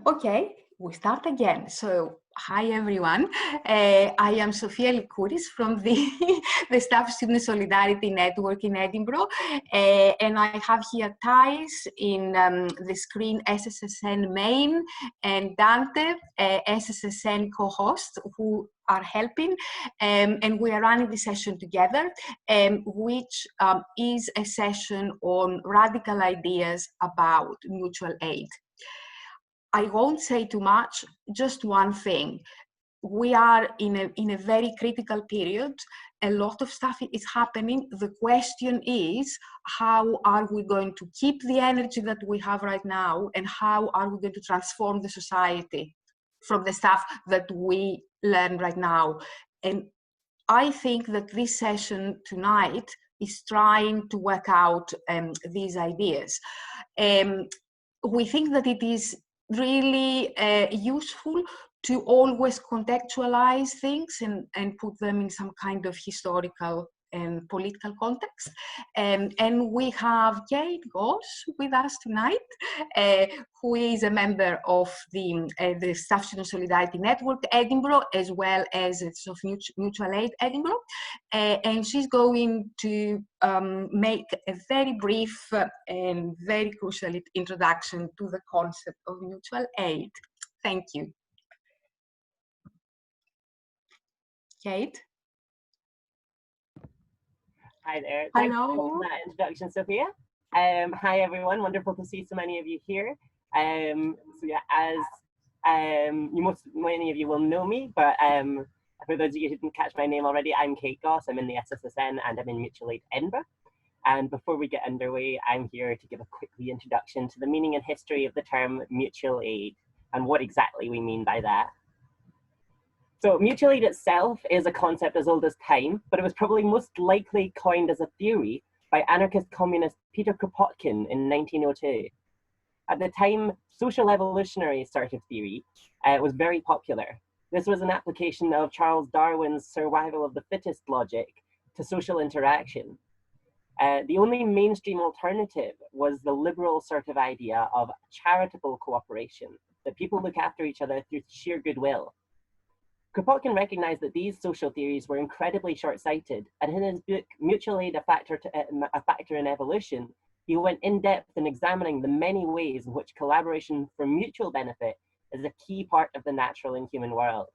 Okay, we start again. So, hi everyone. I am Sofia Likouris from the, the Staff Student Solidarity Network in Edinburgh. And I have here Thais in the screen SSSN main and Dante, SSSN co-host, who are helping. And we are running this session together, which is a session on radical ideas about mutual aid. I won't say too much, just one thing. We are in a very critical period. A lot of stuff is happening. The question is, how are we going to keep the energy that we have right now, and how are we going to transform the society from the stuff that we learn right now? And I think that this session tonight is trying to work out these ideas. We think that it is really useful to always contextualize things and put them in some kind of historical and political context. And we have Kate Goss with us tonight, who is a member of the Staff Student Solidarity Network Edinburgh, as well as of Mutual Aid Edinburgh. And she's going to make a very brief and very crucial introduction to the concept of mutual aid. Thank you. Kate? Hi there. Hello. Thanks for that introduction, Sophia. Hi everyone, wonderful to see so many of you here. So yeah, as many of you will know me, but for those of you who didn't catch my name already, I'm Kate Goss. I'm in the SSSN and I'm in Mutual Aid Edinburgh. And before we get underway, I'm here to give a quick reintroduction to the meaning and history of the term mutual aid and what exactly we mean by that. So mutual aid itself is a concept as old as time, but it was probably most likely coined as a theory by anarchist communist Peter Kropotkin in 1902. At the time, social evolutionary sort of theory was very popular. This was an application of Charles Darwin's survival of the fittest logic to social interaction. The only mainstream alternative was the liberal sort of idea of charitable cooperation, that people look after each other through sheer goodwill. Kropotkin recognized that these social theories were incredibly short-sighted, and in his book, Mutual Aid, a Factor in Evolution, he went in-depth in examining the many ways in which collaboration for mutual benefit is a key part of the natural and human world,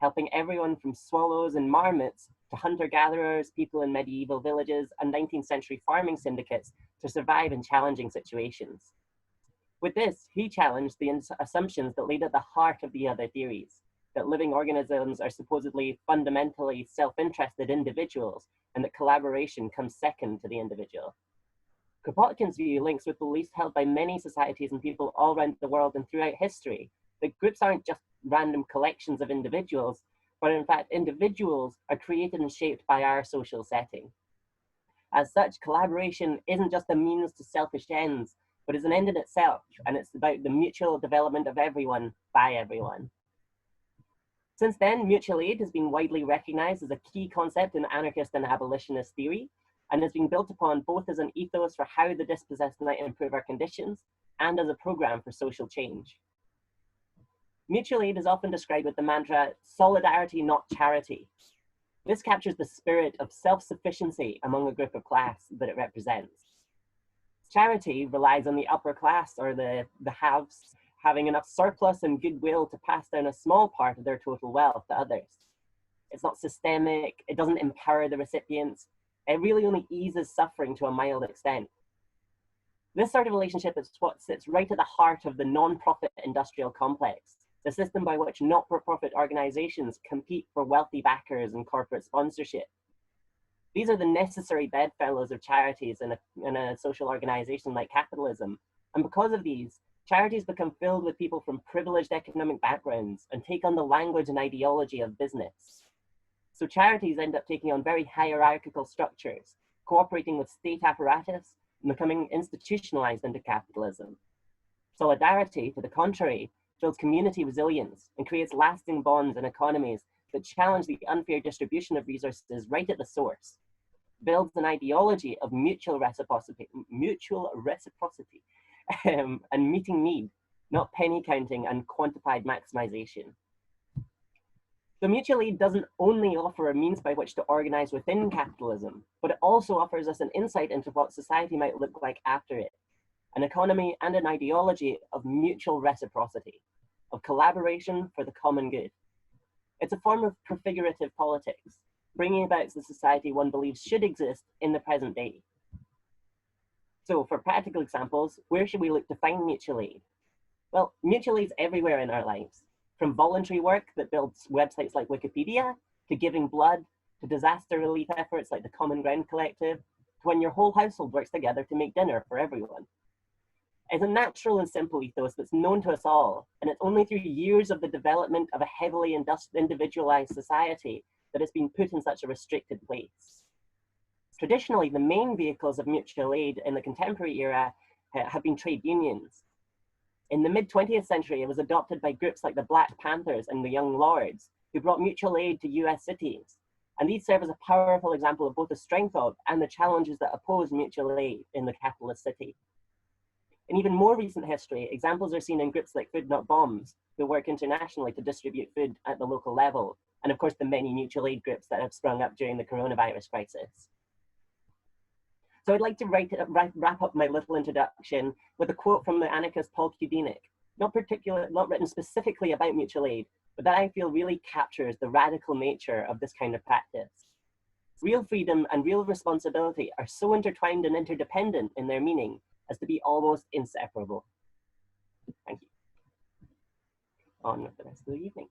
helping everyone from swallows and marmots to hunter-gatherers, people in medieval villages, and 19th century farming syndicates to survive in challenging situations. With this, he challenged the assumptions that laid at the heart of the other theories, that living organisms are supposedly fundamentally self-interested individuals, and that collaboration comes second to the individual. Kropotkin's view links with beliefs held by many societies and people all around the world and throughout history, that groups aren't just random collections of individuals, but in fact, individuals are created and shaped by our social setting. As such, collaboration isn't just a means to selfish ends, but is an end in itself, and it's about the mutual development of everyone by everyone. Since then, mutual aid has been widely recognized as a key concept in anarchist and abolitionist theory, and has been built upon both as an ethos for how the dispossessed might improve our conditions, and as a program for social change. Mutual aid is often described with the mantra, solidarity, not charity. This captures the spirit of self-sufficiency among a group of class that it represents. Charity relies on the upper class or the haves having enough surplus and goodwill to pass down a small part of their total wealth to others. It's not systemic, it doesn't empower the recipients, it really only eases suffering to a mild extent. This sort of relationship is what sits right at the heart of the non-profit industrial complex, the system by which not-for-profit organizations compete for wealthy backers and corporate sponsorship. These are the necessary bedfellows of charities in a social organization like capitalism, and because of these, charities become filled with people from privileged economic backgrounds and take on the language and ideology of business. So charities end up taking on very hierarchical structures, cooperating with state apparatus and becoming institutionalized into capitalism. Solidarity, to the contrary, builds community resilience and creates lasting bonds and economies that challenge the unfair distribution of resources right at the source, builds an ideology of mutual reciprocity and meeting need, not penny counting and quantified maximization. So mutual aid doesn't only offer a means by which to organize within capitalism, but it also offers us an insight into what society might look like after it, an economy and an ideology of mutual reciprocity, of collaboration for the common good. It's a form of prefigurative politics, bringing about the society one believes should exist in the present day. So for practical examples, where should we look to find mutual aid? Well, mutual aid is everywhere in our lives, from voluntary work that builds websites like Wikipedia, to giving blood, to disaster relief efforts like the Common Ground Collective, to when your whole household works together to make dinner for everyone. It's a natural and simple ethos that's known to us all, and it's only through years of the development of a heavily individualized society that it's been put in such a restricted place. Traditionally, the main vehicles of mutual aid in the contemporary era have been trade unions. In the mid-20th century, it was adopted by groups like the Black Panthers and the Young Lords, who brought mutual aid to US cities. And these serve as a powerful example of both the strength of and the challenges that oppose mutual aid in the capitalist city. In even more recent history, examples are seen in groups like Food Not Bombs, who work internationally to distribute food at the local level, and of course the many mutual aid groups that have sprung up during the coronavirus crisis. So I'd like to wrap up my little introduction with a quote from the anarchist Paul Kudinic, not written specifically about mutual aid, but that I feel really captures the radical nature of this kind of practice. Real freedom and real responsibility are so intertwined and interdependent in their meaning as to be almost inseparable. Thank you. On with the rest of the evening.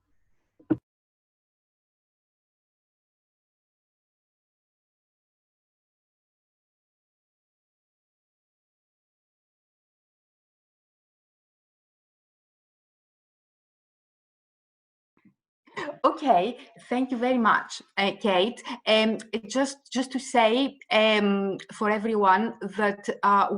Okay, thank you very much, Kate. Just to say for everyone that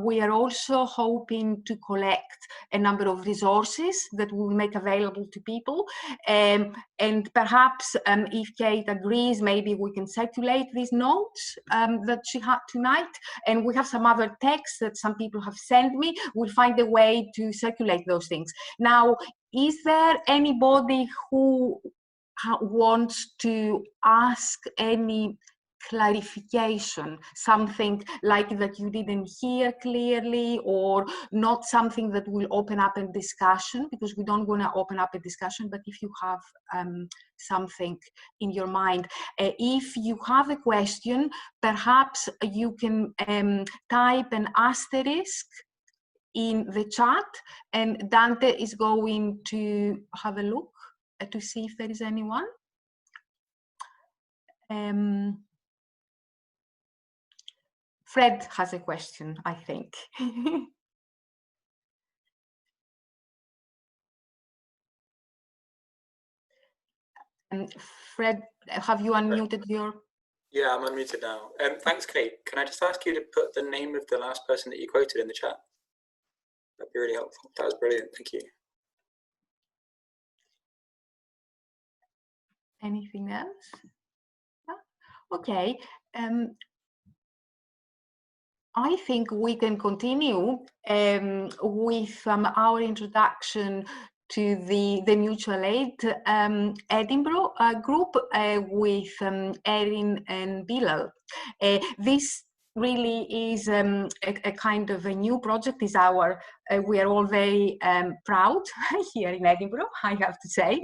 we are also hoping to collect a number of resources that we will make available to people. And perhaps if Kate agrees, maybe we can circulate these notes that she had tonight. And we have some other texts that some people have sent me. We'll find a way to circulate those things. Now, is there anybody who wants to ask any clarification, something like that you didn't hear clearly, or not something that will open up a discussion, because we don't want to open up a discussion, but if you have something in your mind, if you have a question, perhaps you can type an asterisk in the chat, and Dante is going to have a look to see if there is anyone. Fred has a question, I think. Fred, have you unmuted your... Yeah, I'm unmuted now. Thanks, Kate. Can I just ask you to put the name of the last person that you quoted in the chat? That'd be really helpful. That was brilliant. Thank you. Anything else? Yeah. Okay. I think we can continue with our introduction to the mutual aid Edinburgh group with Erin and Bilal. This really is a kind of a new project. Is our we are all very proud here in Edinburgh, I have to say,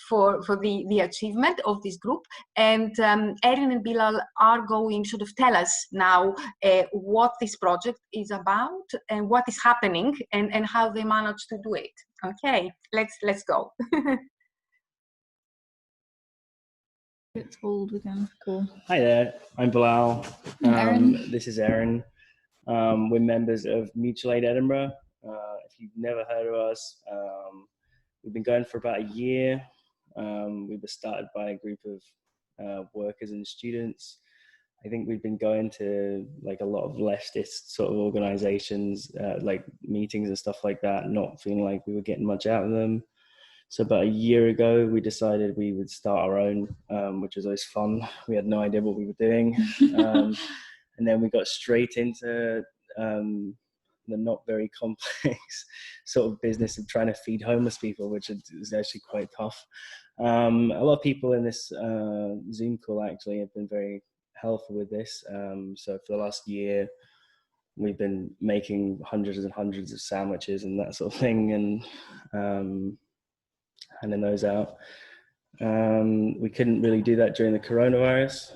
for the achievement of this group. And Erin and Bilal are going to sort of tell us now what this project is about and what is happening and how they managed to do it. Okay, let's go. It's old again. Cool. Hi there, I'm Bilal. Erin. This is Erin. We're members of Mutual Aid Edinburgh. If you've never heard of us, we've been going for about a year. We were started by a group of workers and students. I think we've been going to like a lot of leftist sort of organizations, like meetings and stuff like that, not feeling like we were getting much out of them. So about a year ago, we decided we would start our own, which was always fun. We had no idea what we were doing. And then we got straight into the not very complex sort of business of trying to feed homeless people, which is actually quite tough. A lot of people in this Zoom call actually have been very helpful with this. So for the last year, we've been making hundreds and hundreds of sandwiches and that sort of thing, and handing those out. We couldn't really do that during the coronavirus,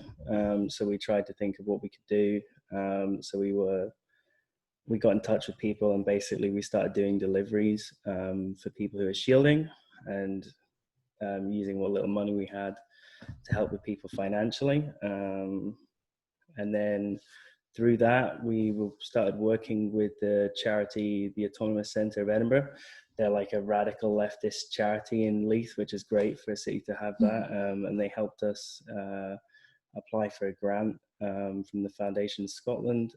so we tried to think of what we could do. So we got in touch with people, and basically we started doing deliveries for people who are shielding, and using what little money we had to help with people financially. And then through that, we started working with the charity, the Autonomous Centre of Edinburgh. They're like a radical leftist charity in Leith, which is great for a city to have that. And they helped us apply for a grant from the Foundation Scotland.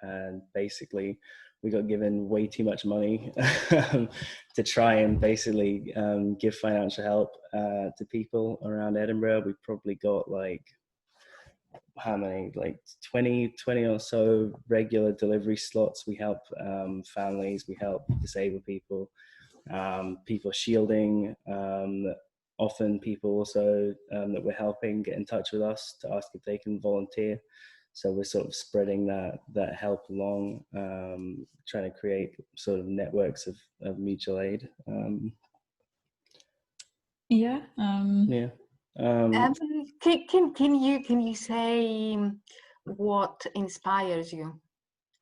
And basically, we got given way too much money to try and basically give financial help to people around Edinburgh. We probably got like, how many, like 20 or so regular delivery slots. We help families, we help disabled people, people shielding. Often people also that we're helping get in touch with us to ask if they can volunteer. So we're sort of spreading that help along, trying to create sort of networks of mutual aid. Can you say what inspires you?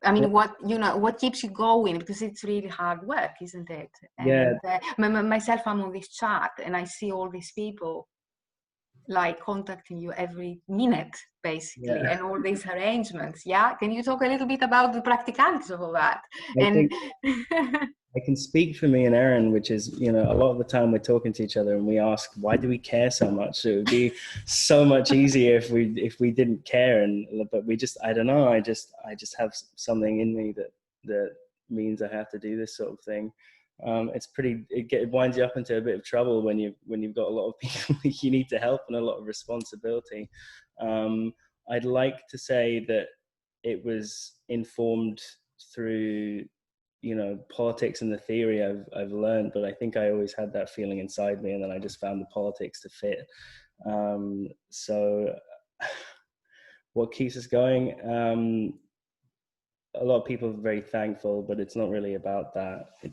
I mean, what keeps you going? Because it's really hard work, isn't it? And myself, I'm on this chat and I see all these people like contacting you every minute, basically, and all these arrangements. Can you talk a little bit about the practicalities of all that? I can speak for me and Erin, which is, a lot of the time we're talking to each other and we ask, why do we care so much? It would be so much easier if we didn't care. But we just, I don't know. I just have something in me that means I have to do this sort of thing. It winds you up into a bit of trouble when you've got a lot of people you need to help and a lot of responsibility. I'd like to say that it was informed through politics and the theory I've learned, but I think I always had that feeling inside me, and then I just found the politics to fit. So what keeps us going? A lot of people are very thankful, but it's not really about that. I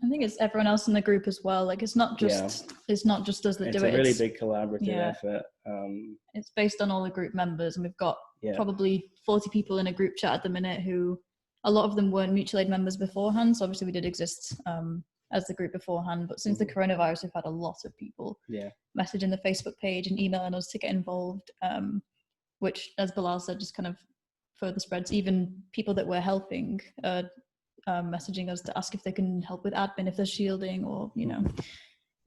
think it's everyone else in the group as well. Like it's not just us that do it. It's a really big collaborative effort. It's based on all the group members, and we've got probably 40 people in a group chat at the minute who, a lot of them weren't mutual aid members beforehand. So obviously we did exist as the group beforehand, but since the coronavirus, we've had a lot of people messaging the Facebook page and emailing us to get involved, which, as Bilal said, just kind of further spreads. Even people that we're helping messaging us to ask if they can help with admin, if they're shielding, or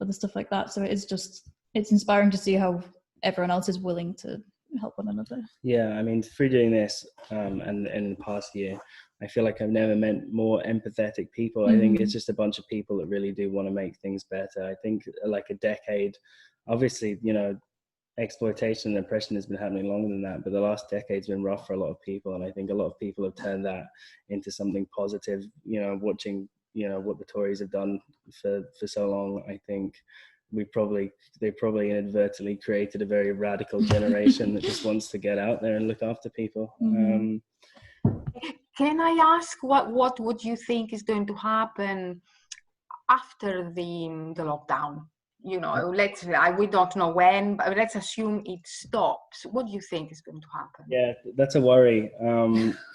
other stuff like that. So it's inspiring to see how everyone else is willing to help one another. I mean, through doing this and in the past year, I feel like I've never met more empathetic people. I think it's just a bunch of people that really do want to make things better. I think like a decade, obviously, exploitation and oppression has been happening longer than that, but the last decade's been rough for a lot of people, and I think a lot of people have turned that into something positive. Watching what the Tories have done for so long, I think they probably inadvertently created a very radical generation that just wants to get out there and look after people. Can I ask what would you think is going to happen after the lockdown? We don't know when, but let's assume it stops. What do you think is going to happen? Yeah, that's a worry.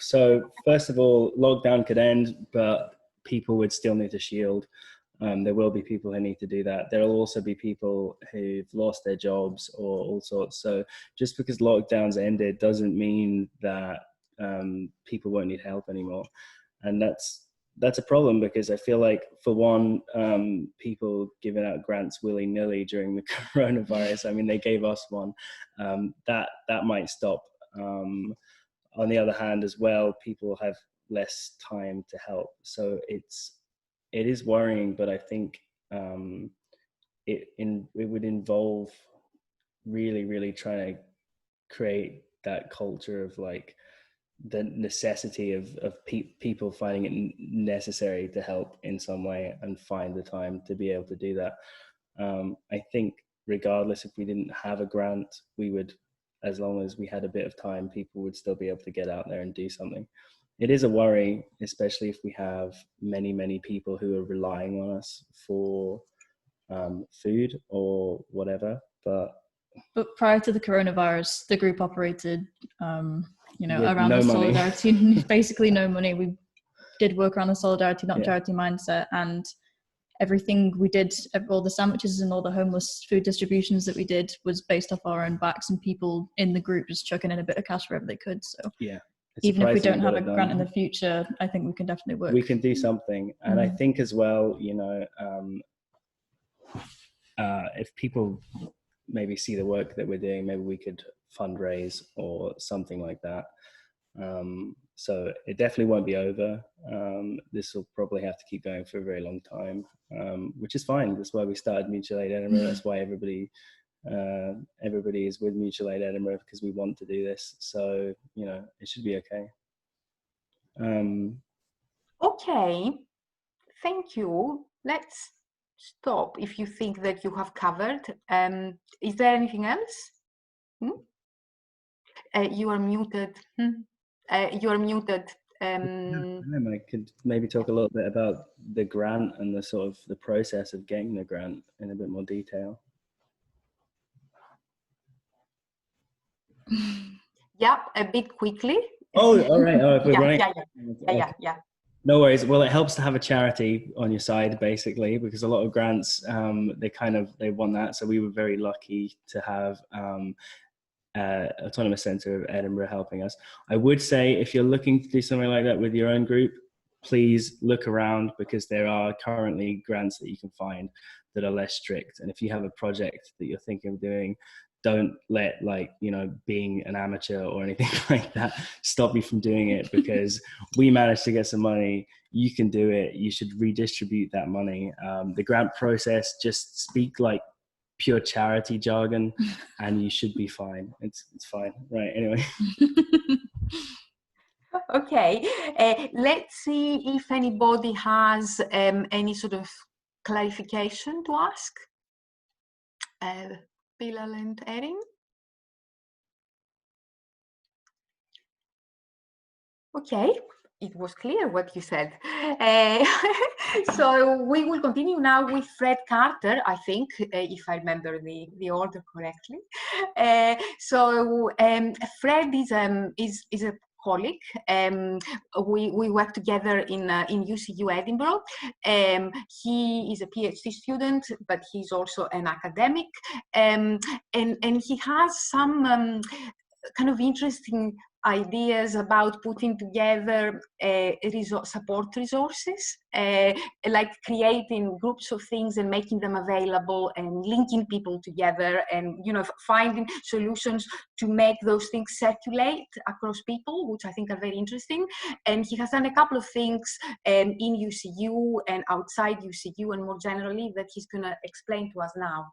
So first of all, lockdown could end, but people would still need to shield. There will be people who need to do that. There will also be people who've lost their jobs or all sorts. So just because lockdowns ended doesn't mean that people won't need help anymore. And that's a problem, because I feel like, for one, people giving out grants willy-nilly during the coronavirus, I mean, they gave us one, that might stop. On the other hand as well, people have less time to help. So it is worrying, but I think it would involve really, really trying to create that culture of like the necessity of people finding it necessary to help in some way and find the time to be able to do that. I think regardless if we didn't have a grant, we would, as long as we had a bit of time, people would still be able to get out there and do something. It is a worry, especially if we have many people who are relying on us for food or whatever. But prior to the coronavirus, the group operated, around no the money. solidarity, basically no money. We did work around the solidarity, not charity mindset, and everything we did, all the sandwiches and all the homeless food distributions that we did was based off our own backs and people in the group just chucking in a bit of cash wherever they could. So yeah, even if we don't have a grant in the future, I think we can definitely work. We can do something. And I think as well, if people maybe see the work that we're doing, maybe we could fundraise or something like that. So it definitely won't be over. This will probably have to keep going for a very long time, which is fine. That's why we started Mutual Aid Edinburgh. That's why everybody is with Mutual Aid Edinburgh, because we want to do this. So, it should be okay. Okay, thank you. Let's stop if you think that you have covered. Is there anything else? You are muted. You are muted. I could maybe talk a little bit about the grant and the sort of the process of getting the grant in a bit more detail. Yeah, a bit quickly. Oh, all right. Oh, if we're running. Yeah. No worries. Well, it helps to have a charity on your side, basically, because a lot of grants, they want that. So we were very lucky to have Autonomous Centre of Edinburgh helping us. I would say if you're looking to do something like that with your own group, please look around, because there are currently grants that you can find that are less strict. And if you have a project that you're thinking of doing, don't let being an amateur or anything like that stop you from doing it, because we managed to get some money. You can do it. You should redistribute that money. The grant process, just speak like pure charity jargon and you should be fine. It's fine. Right. Anyway. Okay. Let's see if anybody has any sort of clarification to ask. Bilal and Erin? Okay, it was clear what you said. So we will continue now with Fred Carter, I think, if I remember the order correctly. So Fred is a colleague. We work together in UCU Edinburgh. He is a PhD student, but he's also an academic, and he has some kind of interesting ideas about putting together support resources, like creating groups of things and making them available and linking people together, and finding solutions to make those things circulate across people, which I think are very interesting. And he has done a couple of things in UCU and outside UCU and more generally that he's going to explain to us now.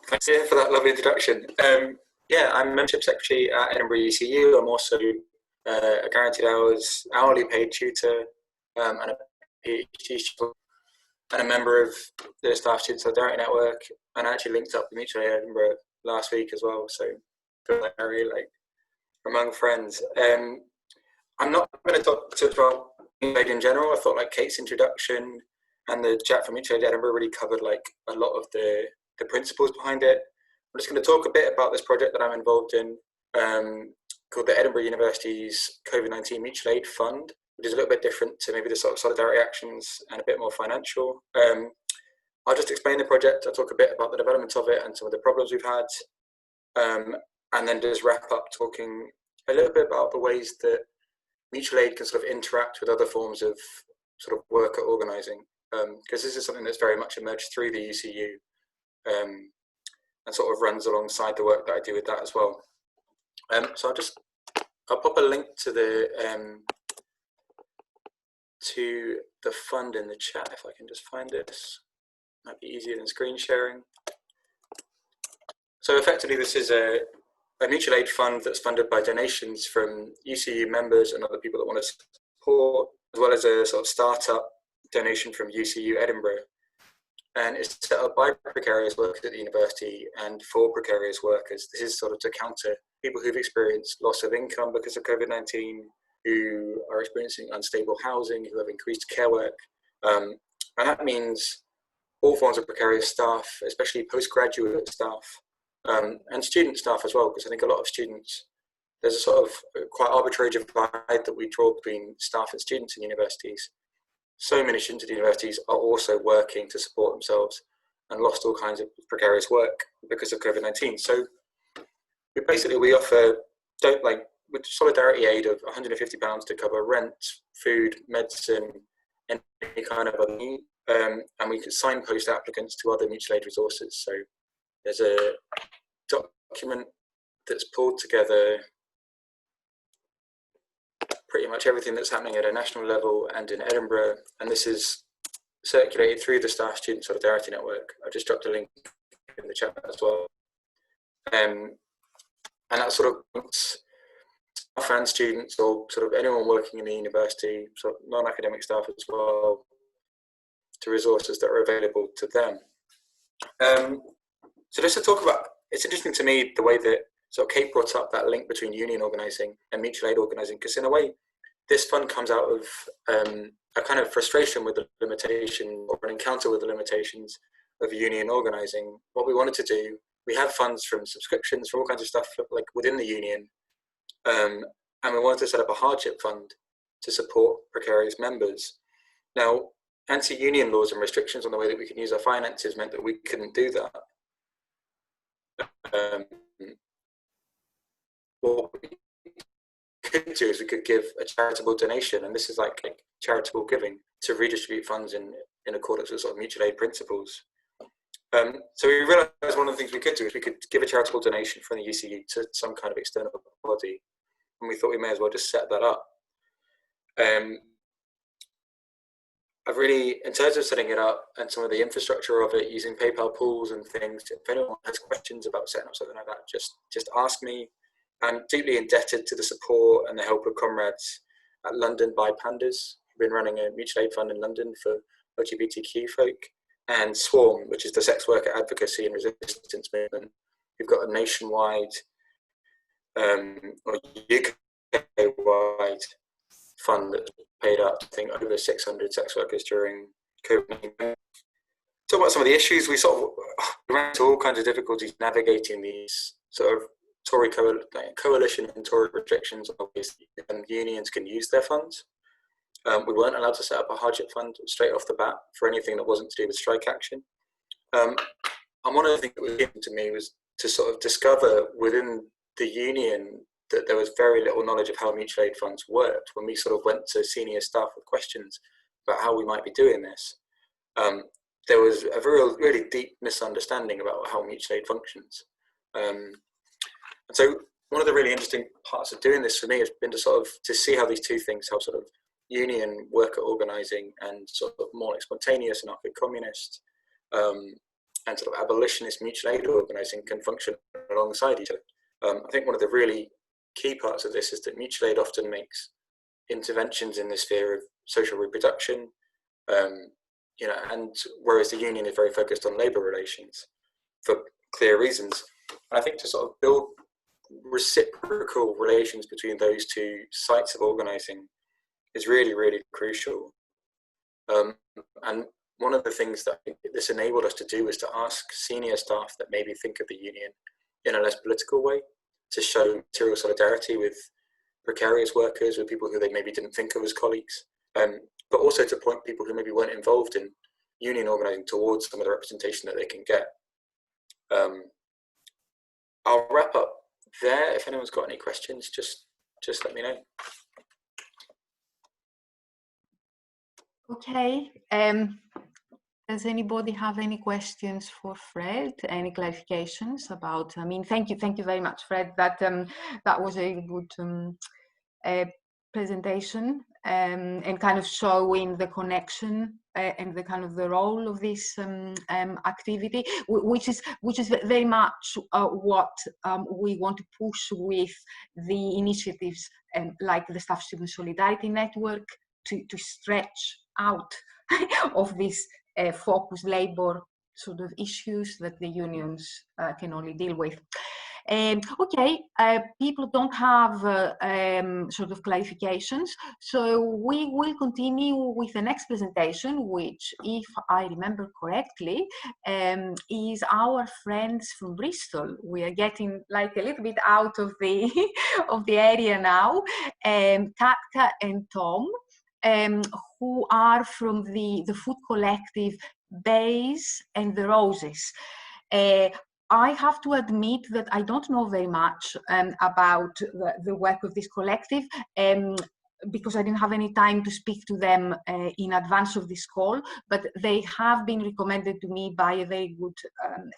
Thanks, Ian, for that lovely introduction. Yeah, I'm Membership Secretary at Edinburgh UCU. I'm also a guaranteed hours, hourly paid tutor, and a PhD student, and a member of the Staff Student Solidarity Network, and I actually linked up with Mutual Aid Edinburgh last week as well, so I feel like very among friends. I'm not going to talk too much about Mutual Aid in general. I thought Kate's introduction and the chat from Mutual Aid Edinburgh really covered a lot of the principles behind it. I'm just going to talk a bit about this project that I'm involved in, called the Edinburgh University's COVID-19 Mutual Aid Fund, which is a little bit different to maybe the sort of solidarity actions and a bit more financial. I'll just explain the project. I'll talk a bit about the development of it and some of the problems we've had, and then just wrap up talking a little bit about the ways that mutual aid can sort of interact with other forms of sort of worker organising, because this is something that's very much emerged through the UCU. And sort of runs alongside the work that I do with that as well. So I'll pop a link to the fund in the chat if I can just find this. Might be easier than screen sharing. So effectively, this is a mutual aid fund that's funded by donations from UCU members and other people that want to support, as well as a sort of startup donation from UCU Edinburgh. And it's set up by precarious workers at the university and for precarious workers. This is sort of to counter people who've experienced loss of income because of COVID-19, who are experiencing unstable housing, who have increased care work. And that means all forms of precarious staff, especially postgraduate staff, and student staff as well, because I think a lot of students, there's a sort of quite arbitrary divide that we draw between staff and students in universities. So many students at universities are also working to support themselves and lost all kinds of precarious work because of COVID-19. So we offer with solidarity aid of £150 to cover rent, food, medicine, and any kind of other need. And we can signpost applicants to other mutual aid resources. So there's a document that's pulled together pretty much everything that's happening at a national level and in Edinburgh, and this is circulated through the Staff Student Solidarity Network. I've just dropped a link in the chat as well. And that sort of points staff and students, or sort of anyone working in the university, sort of non-academic staff as well, to resources that are available to them. So just to talk about, it's interesting to me the way that Kate brought up that link between union organising and mutual aid organising, because in a way, this fund comes out of a kind of frustration with the limitation, or an encounter with the limitations of union organising. What we wanted to do, we have funds from subscriptions, from all kinds of stuff like within the union, and we wanted to set up a hardship fund to support precarious members. Now, anti-union laws and restrictions on the way that we can use our finances meant that we couldn't do that. What we could do is we could give a charitable donation, and this is like charitable giving, to redistribute funds in accordance with sort of mutual aid principles. So we realised one of the things we could do is we could give a charitable donation from the UCU to some kind of external body, and we thought we may as well just set that up. I've really, in terms of setting it up and some of the infrastructure of it, using PayPal pools and things, if anyone has questions about setting up something like that, just ask me. I'm deeply indebted to the support and the help of comrades at London by Pandas, who've been running a mutual aid fund in London for LGBTQ folk, and Swarm, which is the sex worker advocacy and resistance movement. We've got a nationwide or UK-wide fund that's paid out, I think, over 600 sex workers during COVID-19. Talk about some of the issues. We ran into all kinds of difficulties navigating these sort of Tory coalition and Tory restrictions on ways unions can use their funds. We weren't allowed to set up a hardship fund straight off the bat for anything that wasn't to do with strike action. And one of the things that was given to me was to sort of discover within the union that there was very little knowledge of how mutual aid funds worked. When we sort of went to senior staff with questions about how we might be doing this, there was a really deep misunderstanding about how mutual aid functions. And so one of the really interesting parts of doing this for me has been to see how these two things, how sort of union worker organising and sort of more like spontaneous anarcho-communist and sort of abolitionist mutual aid organising can function alongside each other. I think one of the really key parts of this is that mutual aid often makes interventions in the sphere of social reproduction, and whereas the union is very focused on labour relations for clear reasons. And I think to sort of build reciprocal relations between those two sites of organising is really, really crucial. And one of the things that this enabled us to do is to ask senior staff that maybe think of the union in a less political way, to show material solidarity with precarious workers, with people who they maybe didn't think of as colleagues, but also to point people who maybe weren't involved in union organising towards some of the representation that they can get. I'll wrap up there. If anyone's got any questions, just let me know. Okay. Does anybody have any questions for Fred? Any clarifications about? I mean, thank you very much, Fred. That was a good presentation and kind of showing the connection and the kind of the role of this activity, which is very much what we want to push with the initiatives like the Staff Student Solidarity Network to stretch out of this focused labour sort of issues that the unions can only deal with. Okay, people don't have sort of clarifications, so we will continue with the next presentation, which, if I remember correctly, is our friends from Bristol. We are getting like a little bit out of the of the area now. Katka and Tom, who are from the food collective Bays and the Roses. I have to admit that I don't know very much about the work of this collective because I didn't have any time to speak to them in advance of this call, but they have been recommended to me by a very good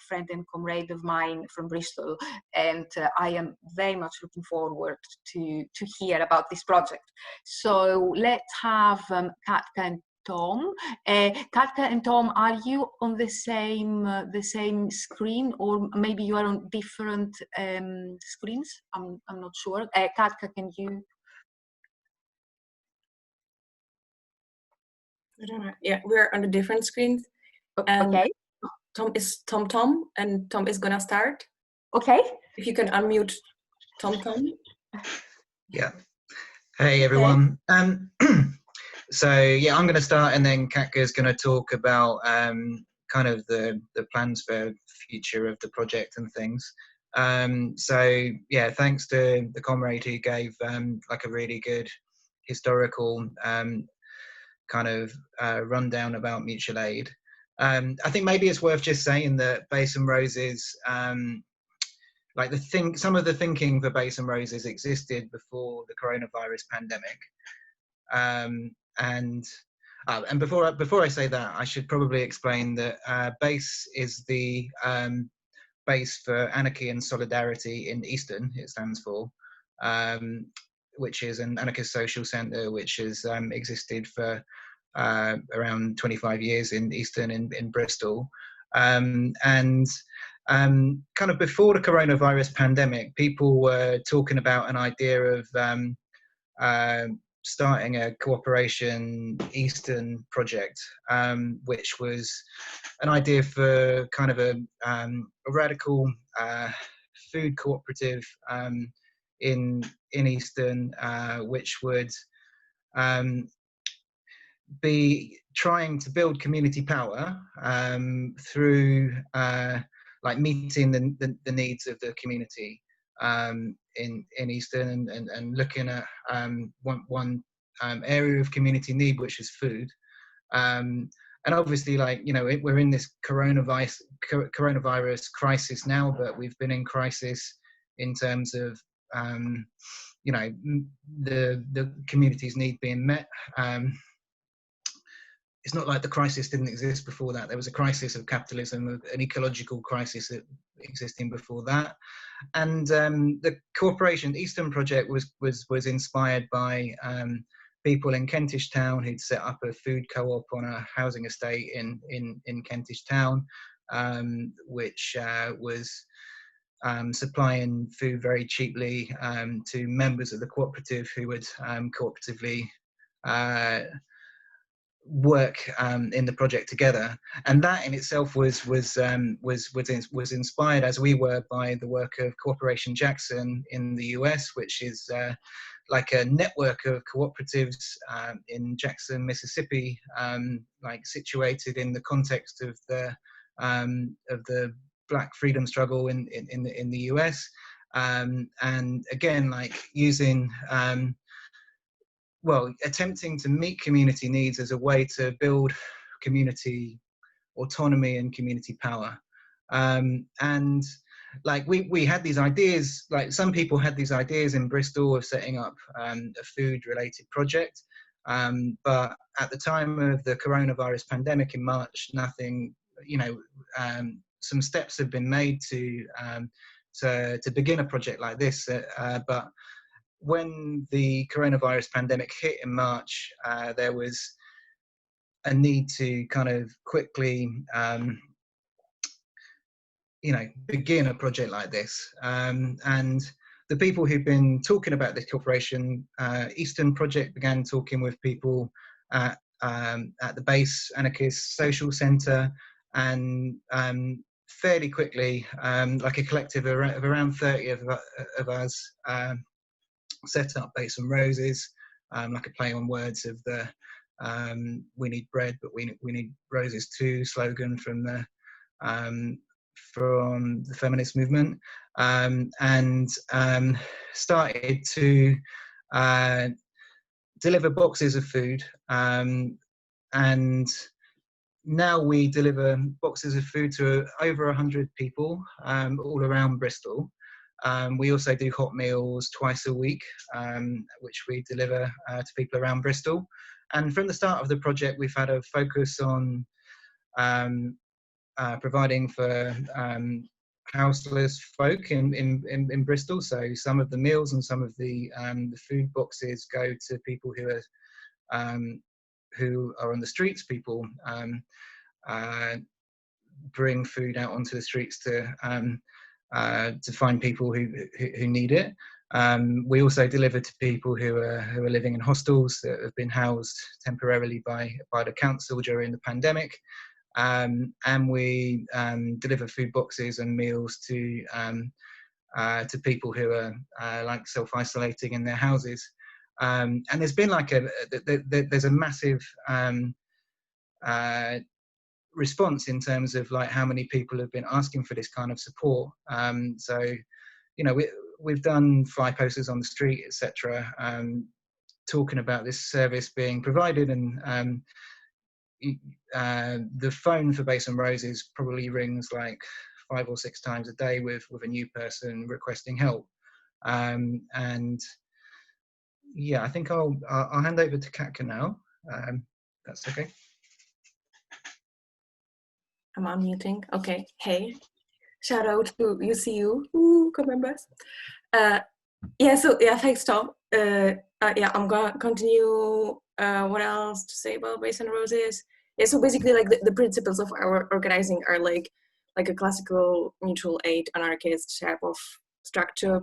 friend and comrade of mine from Bristol, and I am very much looking forward to hear about this project. So let's have Katka and Tom. Katka and Tom, are you on the same screen, or maybe you are on different screens? I'm not sure. Katka, can you? I don't know. Yeah, we're on the different screens. Okay. Tom is Tom, and Tom is gonna start. Okay. If you can unmute Tom. Yeah. Hey everyone. So yeah, I'm going to start, and then Katka's going to talk about kind of the plans for future of the project and things. So yeah, thanks to the comrade who gave like a really good historical kind of rundown about mutual aid. I think maybe it's worth just saying that Bays and Roses, like some of the thinking for Bays and Roses existed before the coronavirus pandemic. And before I say that, I should probably explain that Bays is the base for Anarchy and Solidarity in Easton, it stands for, which is an anarchist social centre which has existed for around 25 years in Easton in Bristol. And kind of before the coronavirus pandemic, people were talking about an idea of starting a cooperation Eastern project, which was an idea for kind of a radical food cooperative in Eastern, which would be trying to build community power through like meeting the needs of the community in Eastern, and looking at one area of community need, which is food. And obviously, like, you know, we're in this coronavirus crisis now, but we've been in crisis in terms of you know, the community's need being met. It's not like the crisis didn't exist before that. There was a crisis of capitalism, an ecological crisis that existing before that. And the Cooperation Eastern project was inspired by people in Kentish Town who'd set up a food co-op on a housing estate in Kentish Town, which was supplying food very cheaply to members of the cooperative who would cooperatively work in the project together. And that in itself was inspired, as we were, by the work of Cooperation Jackson in the US, which is like a network of cooperatives in Jackson, Mississippi, like situated in the context of the Black freedom struggle in the US, and again, like using well, attempting to meet community needs as a way to build community autonomy and community power. And like we had these ideas, like some people had these ideas in Bristol of setting up a food related project. But at the time of the coronavirus pandemic in March, nothing, you know, some steps have been made to begin a project like this. But when the coronavirus pandemic hit in March, there was a need to kind of quickly, begin a project like this. And the people who've been talking about this cooperation, Eastern Project began talking with people at the base anarchist social centre, and fairly quickly, like a collective of around 30 of us set up Base and Roses, like a play on words of the "We need bread, but we need roses too" slogan from the feminist movement, and started to deliver boxes of food, and now we deliver boxes of food to over 100 people all around Bristol. We also do hot meals twice a week, which we deliver to people around Bristol. And from the start of the project, we've had a focus on providing for houseless folk in Bristol. So some of the meals and some of the food boxes go to people who are on the streets. People bring food out onto the streets to find people who need it. We also deliver to people who are living in hostels that have been housed temporarily by the council during the pandemic. And we deliver food boxes and meals to people who are like self-isolating in their houses. And there's been like there's a massive response in terms of like how many people have been asking for this kind of support. So, we've done fly posters on the street, etc., talking about this service being provided, and the phone for Base and Roses probably rings like 5 or 6 times a day with a new person requesting help. And yeah, I think I'll hand over to Katka now. That's okay. I'm unmuting. Okay. Hey, shout out to UCU. Ooh, come members. Thanks, Tom. I'm gonna continue. What else to say about Base and Roses? Yeah, so basically, like the principles of our organizing are like a classical mutual aid anarchist type of structure.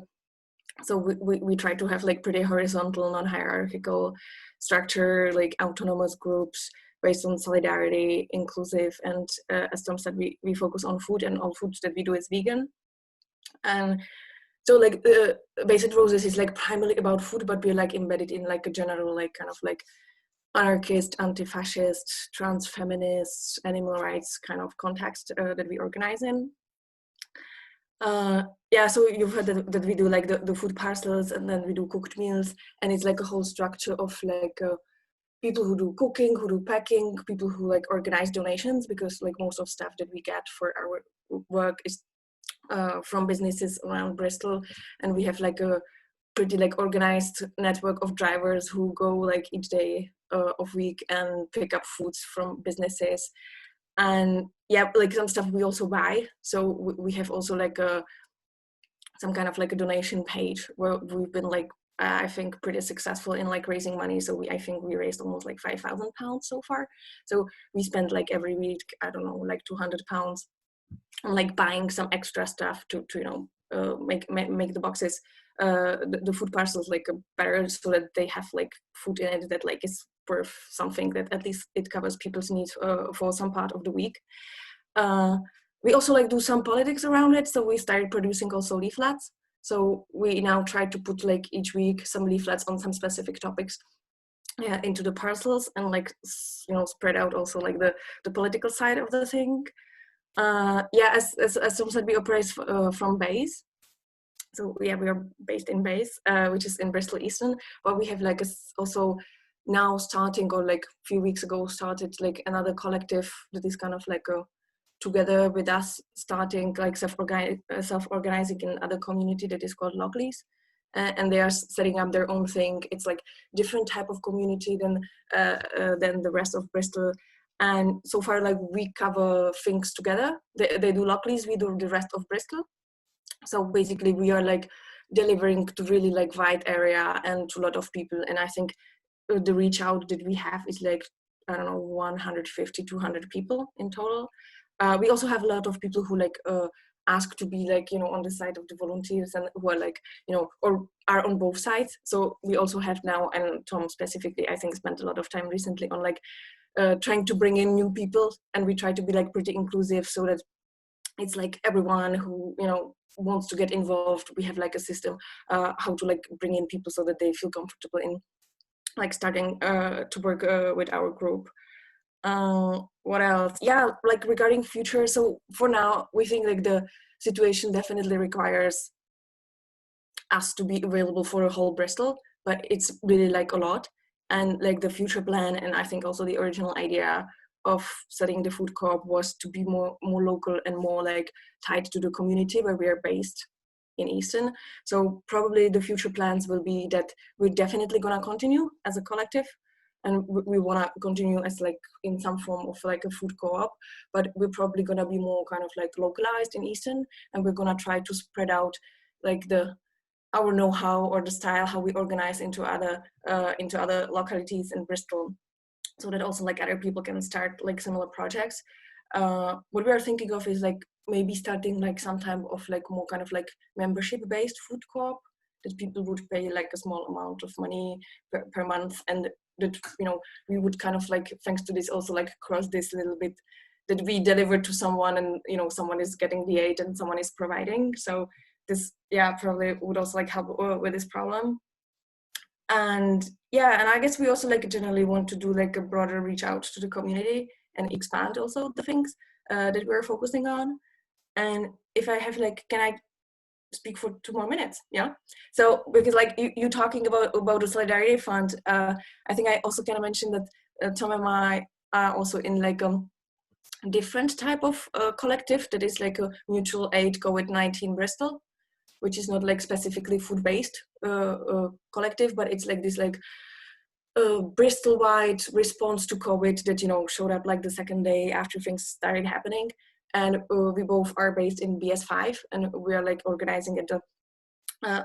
So we try to have like pretty horizontal, non-hierarchical structure, like autonomous groups based on solidarity, inclusive, and as Tom said, we focus on food, and all food that we do is vegan. And so like Base and Roses is like primarily about food, but we're like embedded in like a general like kind of like anarchist, anti-fascist, trans feminist, animal rights kind of context that we organize in. So you've heard that we do like the food parcels, and then we do cooked meals, and it's like a whole structure of like people who do cooking, who do packing, people who like organize donations, because like most of stuff that we get for our work is from businesses around Bristol, and we have like a pretty like organized network of drivers who go like each day of week and pick up foods from businesses. And yeah, like some stuff we also buy. So we have also like some kind of like a donation page where we've been like I think pretty successful in like raising money. So I think we raised almost like £5,000 so far. So we spend like every week, I don't know, like £200 on like buying some extra stuff to make the boxes, the food parcels like better, so that they have like food in it that like is worth something, that at least it covers people's needs for some part of the week. We also like do some politics around it. So we started producing also leaflets. So we now try to put like each week some leaflets on some specific topics into the parcels, and like spread out also like the political side of the thing. As Tom said, we operate from Base. So yeah, we are based in Base, which is in Bristol Eastern, but we have like also now starting, or like a few weeks ago started like another collective that is kind of like together with us, starting like self-organizing in other community that is called Lockleys, and they are setting up their own thing. It's like different type of community than the rest of Bristol. And so far, like we cover things together. They do Lockleys, we do the rest of Bristol. So basically we are like delivering to really like wide area and to a lot of people. And I think the reach out that we have is like I don't know, 150, 200 people in total. We also have a lot of people who like ask to be like, you know, on the side of the volunteers and who are like, you know, or are on both sides. So we also have now, and Tom specifically, I think, spent a lot of time recently on like trying to bring in new people, and we try to be like pretty inclusive so that it's like everyone who, you know, wants to get involved. We have like a system how to like bring in people so that they feel comfortable in like starting to work with our group. What else? Yeah, like regarding future. So for now, we think like the situation definitely requires us to be available for a whole Bristol, but it's really like a lot. And like the future plan, and I think also the original idea of setting the food co-op was to be more local and more like tied to the community where we are based in Easton. So probably the future plans will be that we're definitely gonna continue as a collective, and we wanna continue as like in some form of like a food co-op, but we're probably gonna be more kind of like localized in Easton, and we're gonna try to spread out like our know-how or the style how we organize into other localities in Bristol, so that also like other people can start like similar projects. What we are thinking of is like maybe starting like some type of like more kind of like membership-based food co-op, that people would pay like a small amount of money per month, and that, you know, we would kind of like, thanks to this, also like cross this little bit that we deliver to someone, and you know, someone is getting the aid and someone is providing. So this, yeah, probably would also like help with this problem. And yeah, and I guess we also like generally want to do like a broader reach out to the community and expand also the things that we're focusing on. And if I have like, can I speak for 2 more minutes? Yeah. So because like you talking about the Solidarity Fund, I think I also kind of mentioned that Tom and I are also in like different type of collective that is like a mutual aid COVID-19 Bristol, which is not like specifically food-based collective, but it's like this like Bristol-wide response to COVID that, you know, showed up like the second day after things started happening. And we both are based in BS5, and we are like organizing at the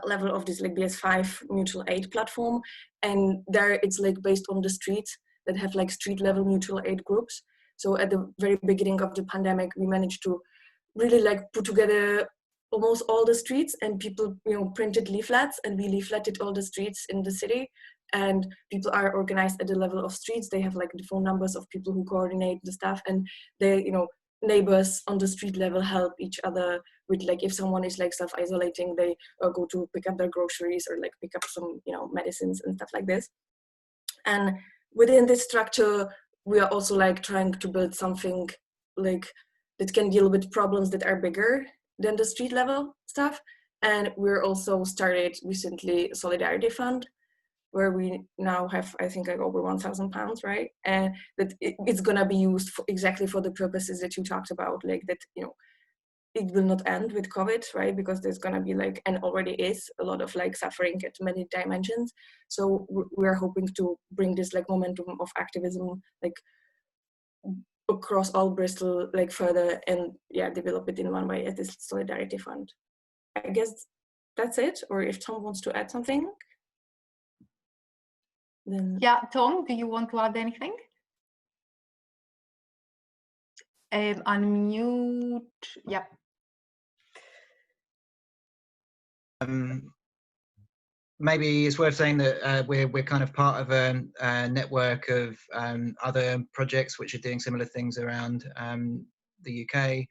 level of this like BS5 mutual aid platform. And there it's like based on the streets that have like street level mutual aid groups. So at the very beginning of the pandemic, we managed to really like put together almost all the streets, and people, you know, printed leaflets, and we leafleted all the streets in the city, and people are organized at the level of streets. They have like the phone numbers of people who coordinate the stuff, and they, you know, neighbors on the street level help each other with like, if someone is like self-isolating, they go to pick up their groceries or like pick up some, you know, medicines and stuff like this. And within this structure, we are also like trying to build something like that can deal with problems that are bigger than the street level stuff. And we're also started recently a Solidarity Fund, where we now have, I think, like over £1,000, right? And that it's gonna be used for exactly for the purposes that you talked about, like that, you know, it will not end with COVID, right? Because there's gonna be like, and already is, a lot of like suffering at many dimensions. So we're hoping to bring this like momentum of activism like across all Bristol like further, and yeah, develop it in one way as this Solidarity Fund. I guess that's it, or if Tom wants to add something. Then... Yeah, Tom, do you want to add anything? Unmute. Yeah. Maybe it's worth saying that we're kind of part of a network of other projects which are doing similar things around the UK,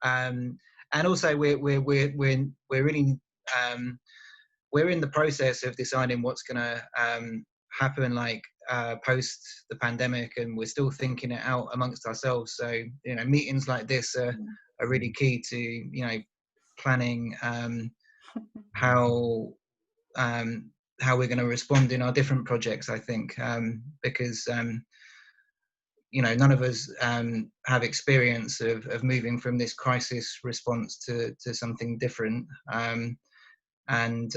and also we're really we're in the process of deciding what's going to happen like post the pandemic, and we're still thinking it out amongst ourselves. So, you know, meetings like this are really key to, you know, planning how we're going to respond in our different projects, I think, because you know, none of us have experience of moving from this crisis response to something different, and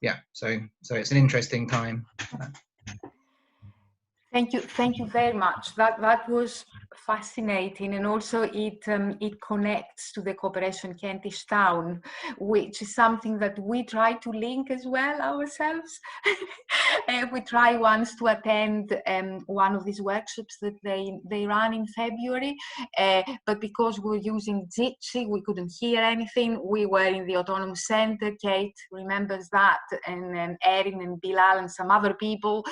yeah, so it's an interesting time. Thank you very much. That was fascinating, and also it connects to the Cooperation Kentish Town, which is something that we try to link as well ourselves. We try once to attend one of these workshops that they run in February, but because we were using Jitsi, we couldn't hear anything. We were in the Autonomous Centre, Kate remembers that, and Erin and Bilal and some other people.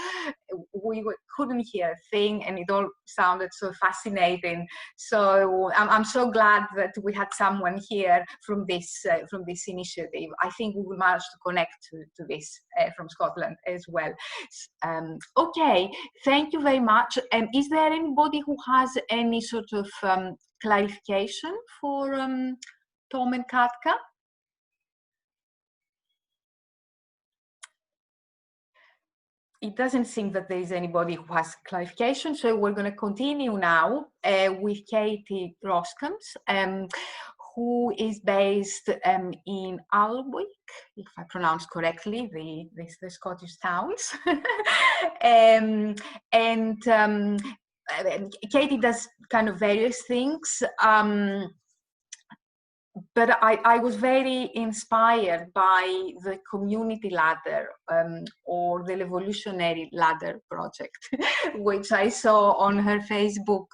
We couldn't hear a thing, and it all sounded so fascinating. So I'm so glad that we had someone here from this initiative. I think we will manage to connect to this from Scotland as well. Okay, thank you very much. Is there anybody who has any sort of clarification for Tom and Katka? It doesn't seem that there is anybody who has clarification, so we're going to continue now with Katie Roskams, who is based in Alnwick, if I pronounce correctly the Scottish towns. Katie does kind of various things. But I was very inspired by the community ladder or the revolutionary ladder project, which I saw on her Facebook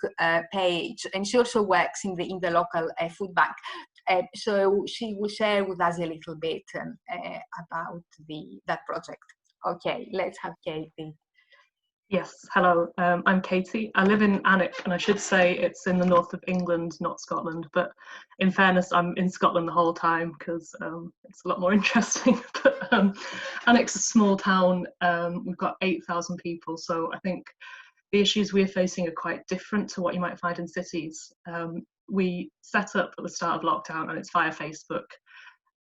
page, and she also works in the local food bank. So she will share with us a little bit about that project. Okay, let's have Katie. Yes, hello, I'm Katie. I live in Alnwick, and I should say it's in the north of England, not Scotland, but in fairness, I'm in Scotland the whole time because it's a lot more interesting. But Alnwick's a small town. We've got 8,000 people, so I think the issues we're facing are quite different to what you might find in cities. We set up at the start of lockdown, and it's via Facebook.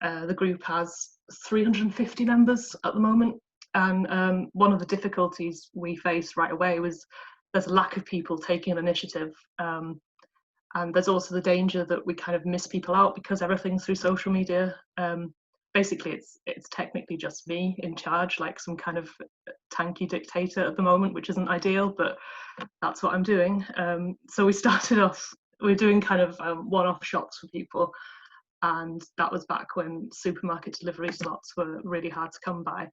The group has 350 members at the moment. And one of the difficulties we faced right away was there's a lack of people taking an initiative. And there's also the danger that we kind of miss people out because everything's through social media. Basically, it's technically just me in charge, like some kind of tanky dictator at the moment, which isn't ideal, but that's what I'm doing. So we started off, we're doing kind of one-off shops for people. And that was back when supermarket delivery slots were really hard to come by.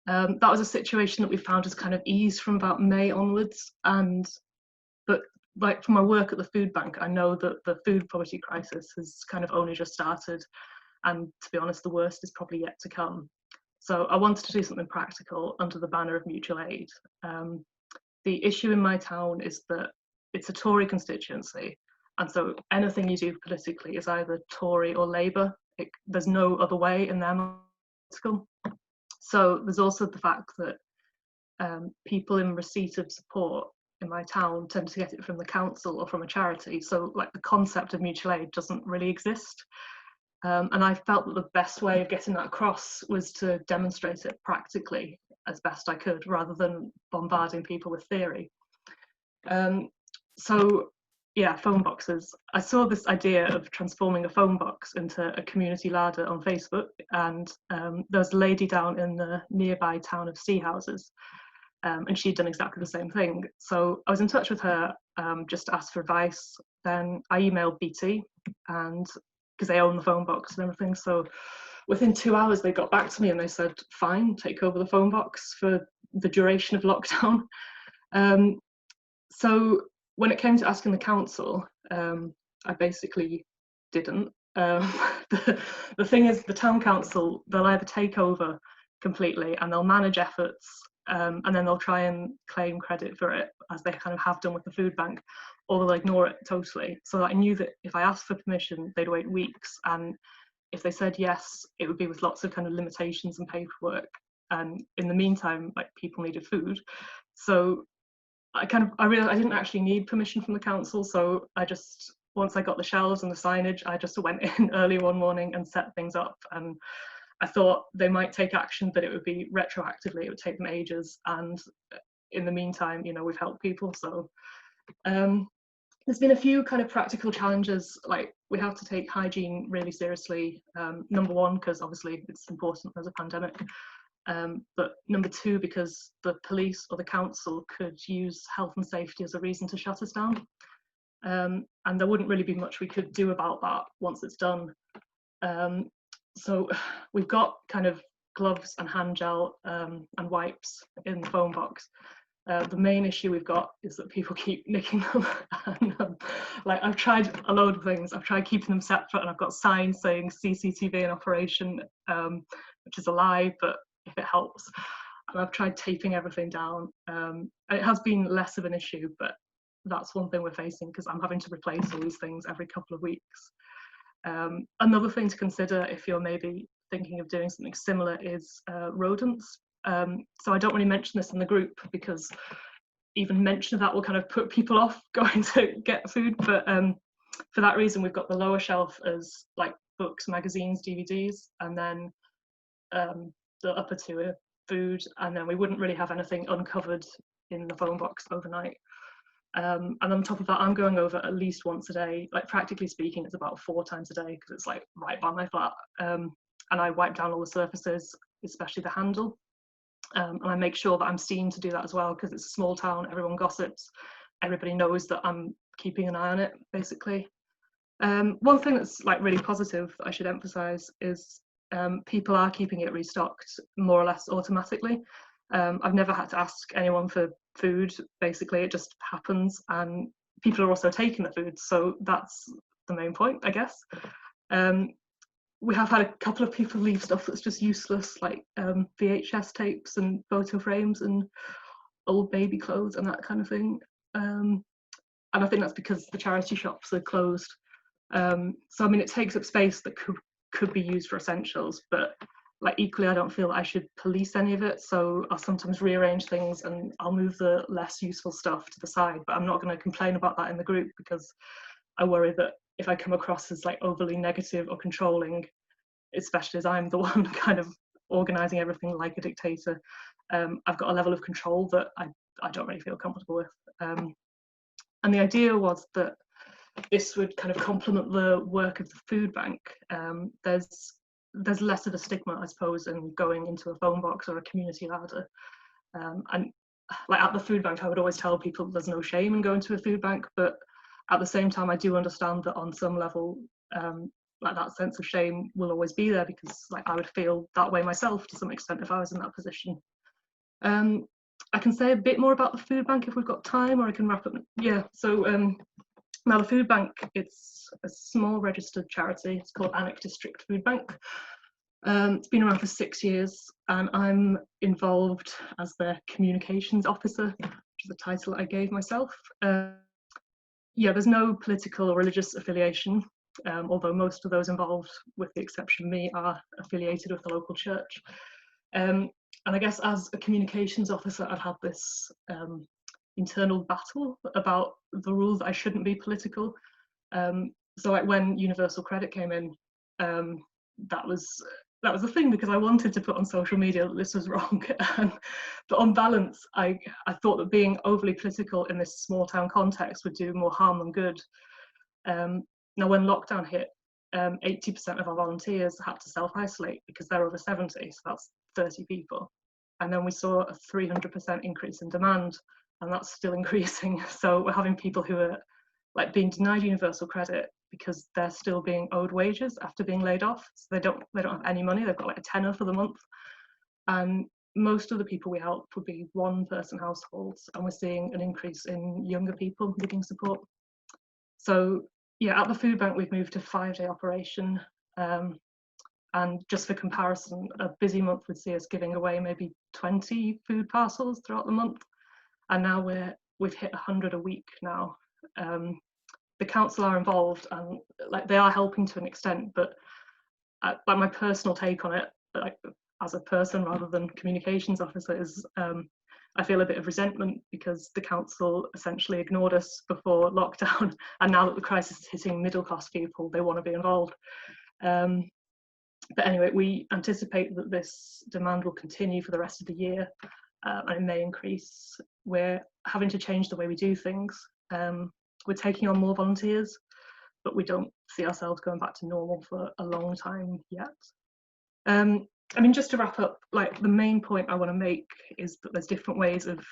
That was a situation that we found has kind of eased from about May onwards, but like from my work at the food bank, I know that the food poverty crisis has kind of only just started, and to be honest, the worst is probably yet to come. So I wanted to do something practical under the banner of mutual aid. The issue in my town is that it's a Tory constituency, and so anything you do politically is either Tory or Labour. There's no other way in their political. So there's also the fact that people in receipt of support in my town tend to get it from the council or from a charity. So like the concept of mutual aid doesn't really exist. And I felt that the best way of getting that across was to demonstrate it practically as best I could, rather than bombarding people with theory. So yeah, phone boxes. I saw this idea of transforming a phone box into a community ladder on Facebook, and there's a lady down in the nearby town of Seahouses, and she'd done exactly the same thing. So I was in touch with her just to ask for advice. Then I emailed BT, and because they own the phone box and everything, so within 2 hours they got back to me and they said, fine, take over the phone box for the duration of lockdown. So when it came to asking the council, I basically didn't. The thing is, the town council, they'll either take over completely and they'll manage efforts, and then they'll try and claim credit for it, as they kind of have done with the food bank, or they'll ignore it totally. So I knew that if I asked for permission, they'd wait weeks, and if they said yes, it would be with lots of kind of limitations and paperwork. And in the meantime, like, people needed food. So I realized I didn't actually need permission from the council, so I just, once I got the shelves and the signage, I just went in early one morning and set things up. And I thought they might take action, but it would be retroactively, it would take them ages. And in the meantime, you know, we've helped people. So there's been a few kind of practical challenges, like we have to take hygiene really seriously. Number one, because obviously it's important, there's a pandemic. But number two, because the police or the council could use health and safety as a reason to shut us down. and there wouldn't really be much we could do about that once it's done. So we've got kind of gloves and hand gel and wipes in the phone box. The main issue we've got is that people keep nicking them. And, like, I've tried a load of things. I've tried keeping them separate, and I've got signs saying CCTV in operation, which is a lie, but if it helps. And I've tried taping everything down. And it has been less of an issue, but that's one thing we're facing, because I'm having to replace all these things every couple of weeks. Another thing to consider if you're maybe thinking of doing something similar is rodents. So I don't really mention this in the group, because even mention of that will kind of put people off going to get food. But for that reason, we've got the lower shelf as like books, magazines, DVDs, and then the upper two are food. And then we wouldn't really have anything uncovered in the phone box overnight. And on top of that, I'm going over at least once a day. Like, practically speaking, it's about 4 times a day, because it's like right by my flat. And I wipe down all the surfaces, especially the handle. And I make sure that I'm seen to do that as well, because it's a small town, everyone gossips, everybody knows that I'm keeping an eye on it, basically. One thing that's like really positive I should emphasize is people are keeping it restocked more or less automatically. I've never had to ask anyone for food, basically, it just happens, and people are also taking the food, so that's the main point, I guess. We have had a couple of people leave stuff that's just useless, like VHS tapes and photo frames and old baby clothes and that kind of thing. And I think that's because the charity shops are closed. So I mean, it takes up space that could be used for essentials, but like equally, I don't feel that I should police any of it. So I'll sometimes rearrange things and I'll move the less useful stuff to the side, but I'm not going to complain about that in the group, because I worry that if I come across as like overly negative or controlling, especially as I'm the one kind of organising everything like a dictator, I've got a level of control that I don't really feel comfortable with. And the idea was that this would kind of complement the work of the food bank. There's less of a stigma, I suppose, in going into a phone box or a community larder. And like at the food bank, I would always tell people there's no shame in going to a food bank, but at the same time, I do understand that on some level, like that sense of shame will always be there, because like I would feel that way myself to some extent if I was in that position. I can say a bit more about the food bank if we've got time, or I can wrap up. Yeah, so now the food bank, it's a small registered charity. It's called Alnwick District Food Bank. It's been around for 6 years, and I'm involved as their communications officer, which is the title I gave myself. Yeah, there's no political or religious affiliation, although most of those involved, with the exception of me, are affiliated with the local church. And I guess as a communications officer, I've had this internal battle about the rule that I shouldn't be political. So like when Universal Credit came in, that was the thing, because I wanted to put on social media that this was wrong. But on balance, I thought that being overly political in this small town context would do more harm than good. Now when lockdown hit, 80% of our volunteers had to self-isolate because they're over 70, so that's 30 people. And then we saw a 300% increase in demand, and that's still increasing. So we're having people who are like being denied universal credit because they're still being owed wages after being laid off. So they don't have any money. They've got like a tenner for the month. And most of the people we help would be one-person households, and we're seeing an increase in younger people needing support. So yeah, at the food bank, we've moved to 5-day operation. And just for comparison, a busy month would see us giving away maybe 20 food parcels throughout the month. And now we've hit 100 a week now. The council are involved, and like they are helping to an extent, but like my personal take on it, like as a person rather than communications officer, is I feel a bit of resentment because the council essentially ignored us before lockdown, and now that the crisis is hitting middle class people, they want to be involved. But anyway, we anticipate that this demand will continue for the rest of the year, and it may increase. We're having to change the way we do things. We're taking on more volunteers, but we don't see ourselves going back to normal for a long time yet. I mean, just to wrap up, like the main point I want to make is that there's different ways of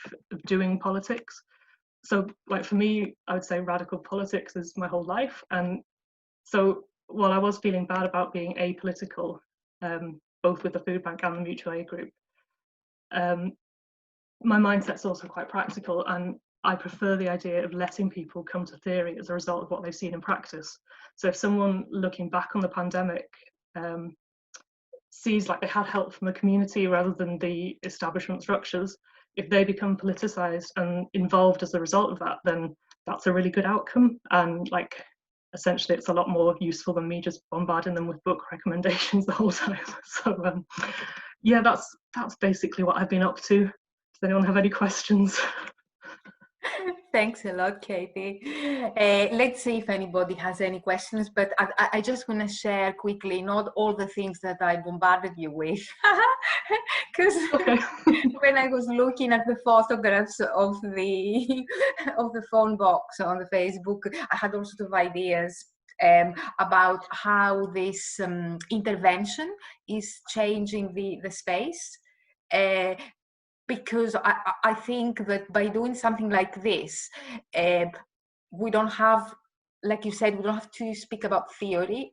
doing politics. so like for me, I would say radical politics is my whole life. And so while I was feeling bad about being apolitical, both with the food bank and the mutual aid group, my mindset's also quite practical, and I prefer the idea of letting people come to theory as a result of what they've seen in practice. So if someone looking back on the pandemic sees like they had help from the community rather than the establishment structures, if they become politicized and involved as a result of that, then that's a really good outcome. And like, essentially it's a lot more useful than me just bombarding them with book recommendations the whole time. So yeah, that's basically what I've been up to. Does anyone have any questions? Thanks a lot, Katie. Let's see if anybody has any questions, but I just want to share quickly, not all the things that I bombarded you with, because when I was looking at the photographs of the phone box on the Facebook, I had all sorts of ideas about how this intervention is changing the space. Because I think that by doing something like this, we don't have, like you said, we don't have to speak about theory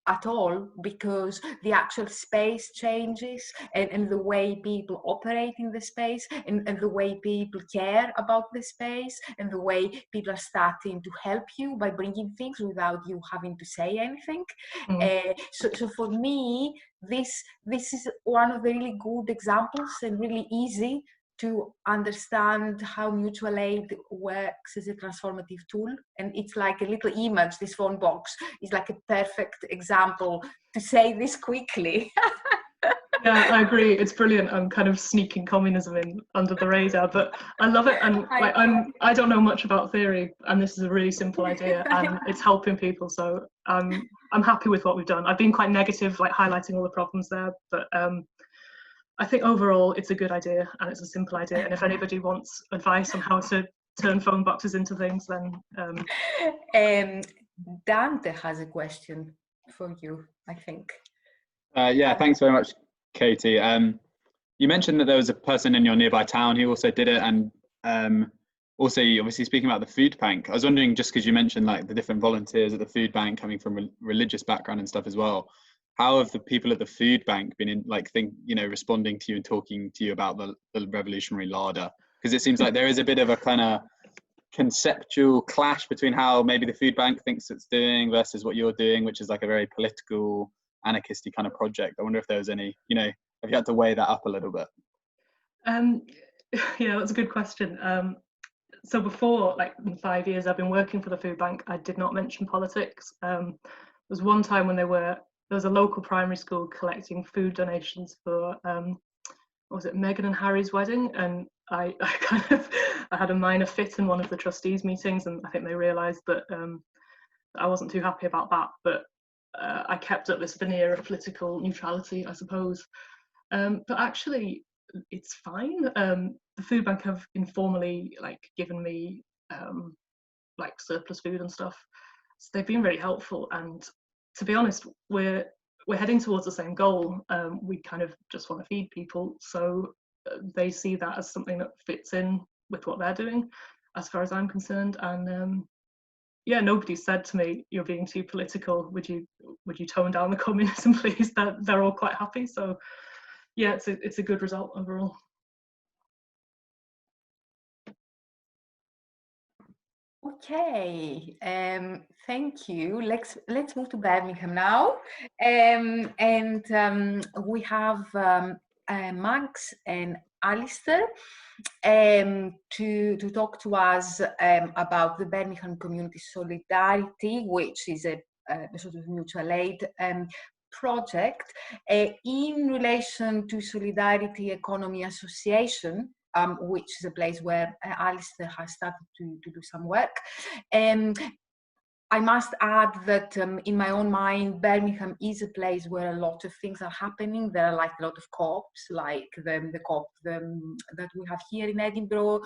at all, because the actual space changes, and the way people operate in the space, and the way people care about the space, and the way people are starting to help you by bringing things without you having to say anything. So for me, this is one of the really good examples, and really easy to understand how mutual aid works as a transformative tool. And it's like a little image, this phone box is like a perfect example to say this quickly. Yeah, I agree. It's brilliant. I'm kind of sneaking communism in under the radar, but I love it. And like, I don't know much about theory, and this is a really simple idea, and it's helping people. So I'm happy with what we've done. I've been quite negative, like highlighting all the problems there, but I think overall it's a good idea, and it's a simple idea. And if anybody wants advice on how to turn phone boxes into things, then Dante has a question for you, I think. Yeah, thanks very much, Katie. You mentioned that there was a person in your nearby town who also did it, and also obviously speaking about the food bank. I was wondering, just because you mentioned like the different volunteers at the food bank coming from a religious background and stuff as well, how have the people at the food bank been in, like, responding to you and talking to you about the revolutionary larder? Because it seems like there is a bit of a kind of conceptual clash between how maybe the food bank thinks it's doing versus what you're doing, which is like a very political, anarchisty kind of project. I wonder if there was any, have you had to weigh that up a little bit? Yeah, that's a good question. So before, like in 5 years I've been working for the food bank, I did not mention politics. There was one time when there was a local primary school collecting food donations for was it Meghan and Harry's wedding, and I had a minor fit in one of the trustees meetings, and I think they realised that I wasn't too happy about that, but I kept up this veneer of political neutrality, I suppose. But actually it's fine. The food bank have informally given me surplus food and stuff, so they've been really helpful. And to be honest, we're heading towards the same goal. We kind of just want to feed people, so they see that as something that fits in with what they're doing, as far as I'm concerned. And yeah, nobody said to me, "You're being too political. Would you tone down the communism, please?" They're all quite happy. So yeah, it's a good result overall. Okay, thank you. Let's move to Birmingham now, and we have Max and Alistair to talk to us about the Birmingham Community Solidarity, which is a sort of mutual aid project in relation to Solidarity Economy Association, which is a place where Alistair has started to do some work. I must add that in my own mind, Birmingham is a place where a lot of things are happening. There are like a lot of co-ops, like the co-op that we have here in Edinburgh.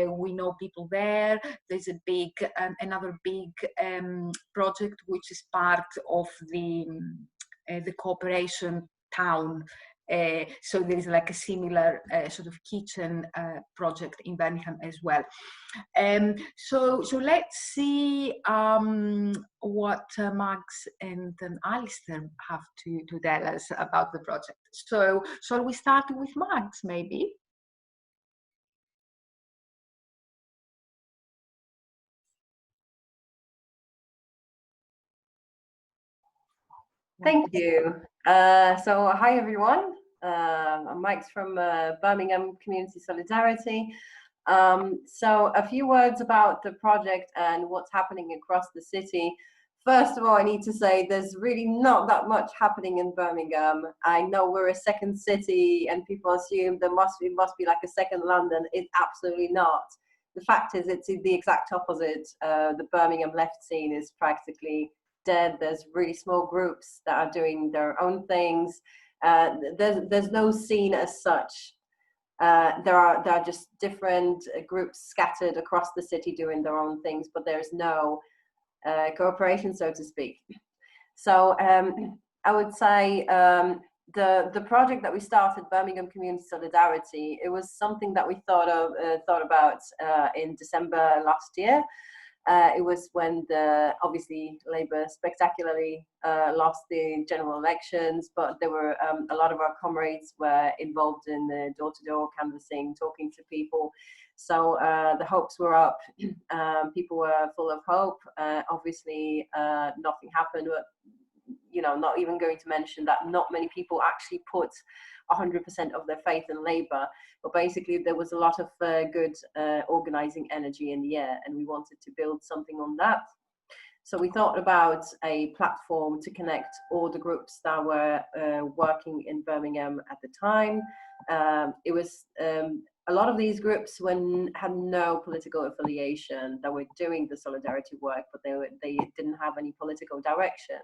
We know people there. There's a big, another big project which is part of the cooperation town So there is like a similar sort of kitchen project in Birmingham as well. So let's see what Max and Alistair have to tell us about the project. So shall we start with Max, maybe? Thank you. So hi everyone. I'm Max from Birmingham Community Solidarity. So a few words about the project and what's happening across the city. First of all, I need to say there's really not that much happening in Birmingham. I know we're a second city and people assume there must be like a second London. It's absolutely not. The fact is it's the exact opposite. The Birmingham left scene is practically dead. There's really small groups that are doing their own things. There's no scene as such. There are just different groups scattered across the city doing their own things, but there's no cooperation, so to speak. So I would say the project that we started, Birmingham Community Solidarity, it was something that we thought about in December last year. It was when obviously Labour spectacularly lost the general elections, but there were a lot of our comrades were involved in the door-to-door canvassing, talking to people. So the hopes were up. People were full of hope. Obviously, nothing happened. But, you know, not even going to mention that not many people actually put 100% of their faith in Labour, but basically there was a lot of good organising energy in the air, and we wanted to build something on that. So we thought about a platform to connect all the groups that were working in Birmingham at the time. It was a lot of these groups had no political affiliation, that were doing the solidarity work, but they didn't have any political direction.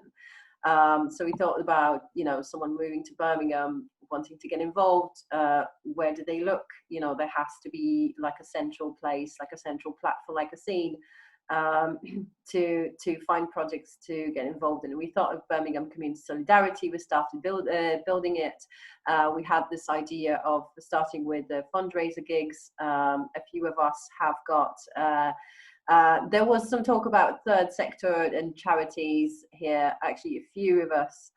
So we thought about, you know, someone moving to Birmingham, wanting to get involved, where do they look? You know, there has to be like a central place, like a central platform, like a scene, to find projects to get involved in. We thought of Birmingham Community Solidarity. We started building it. We had this idea of starting with the fundraiser gigs. A few of us have got there was some talk about third sector and charities here. Actually, a few of us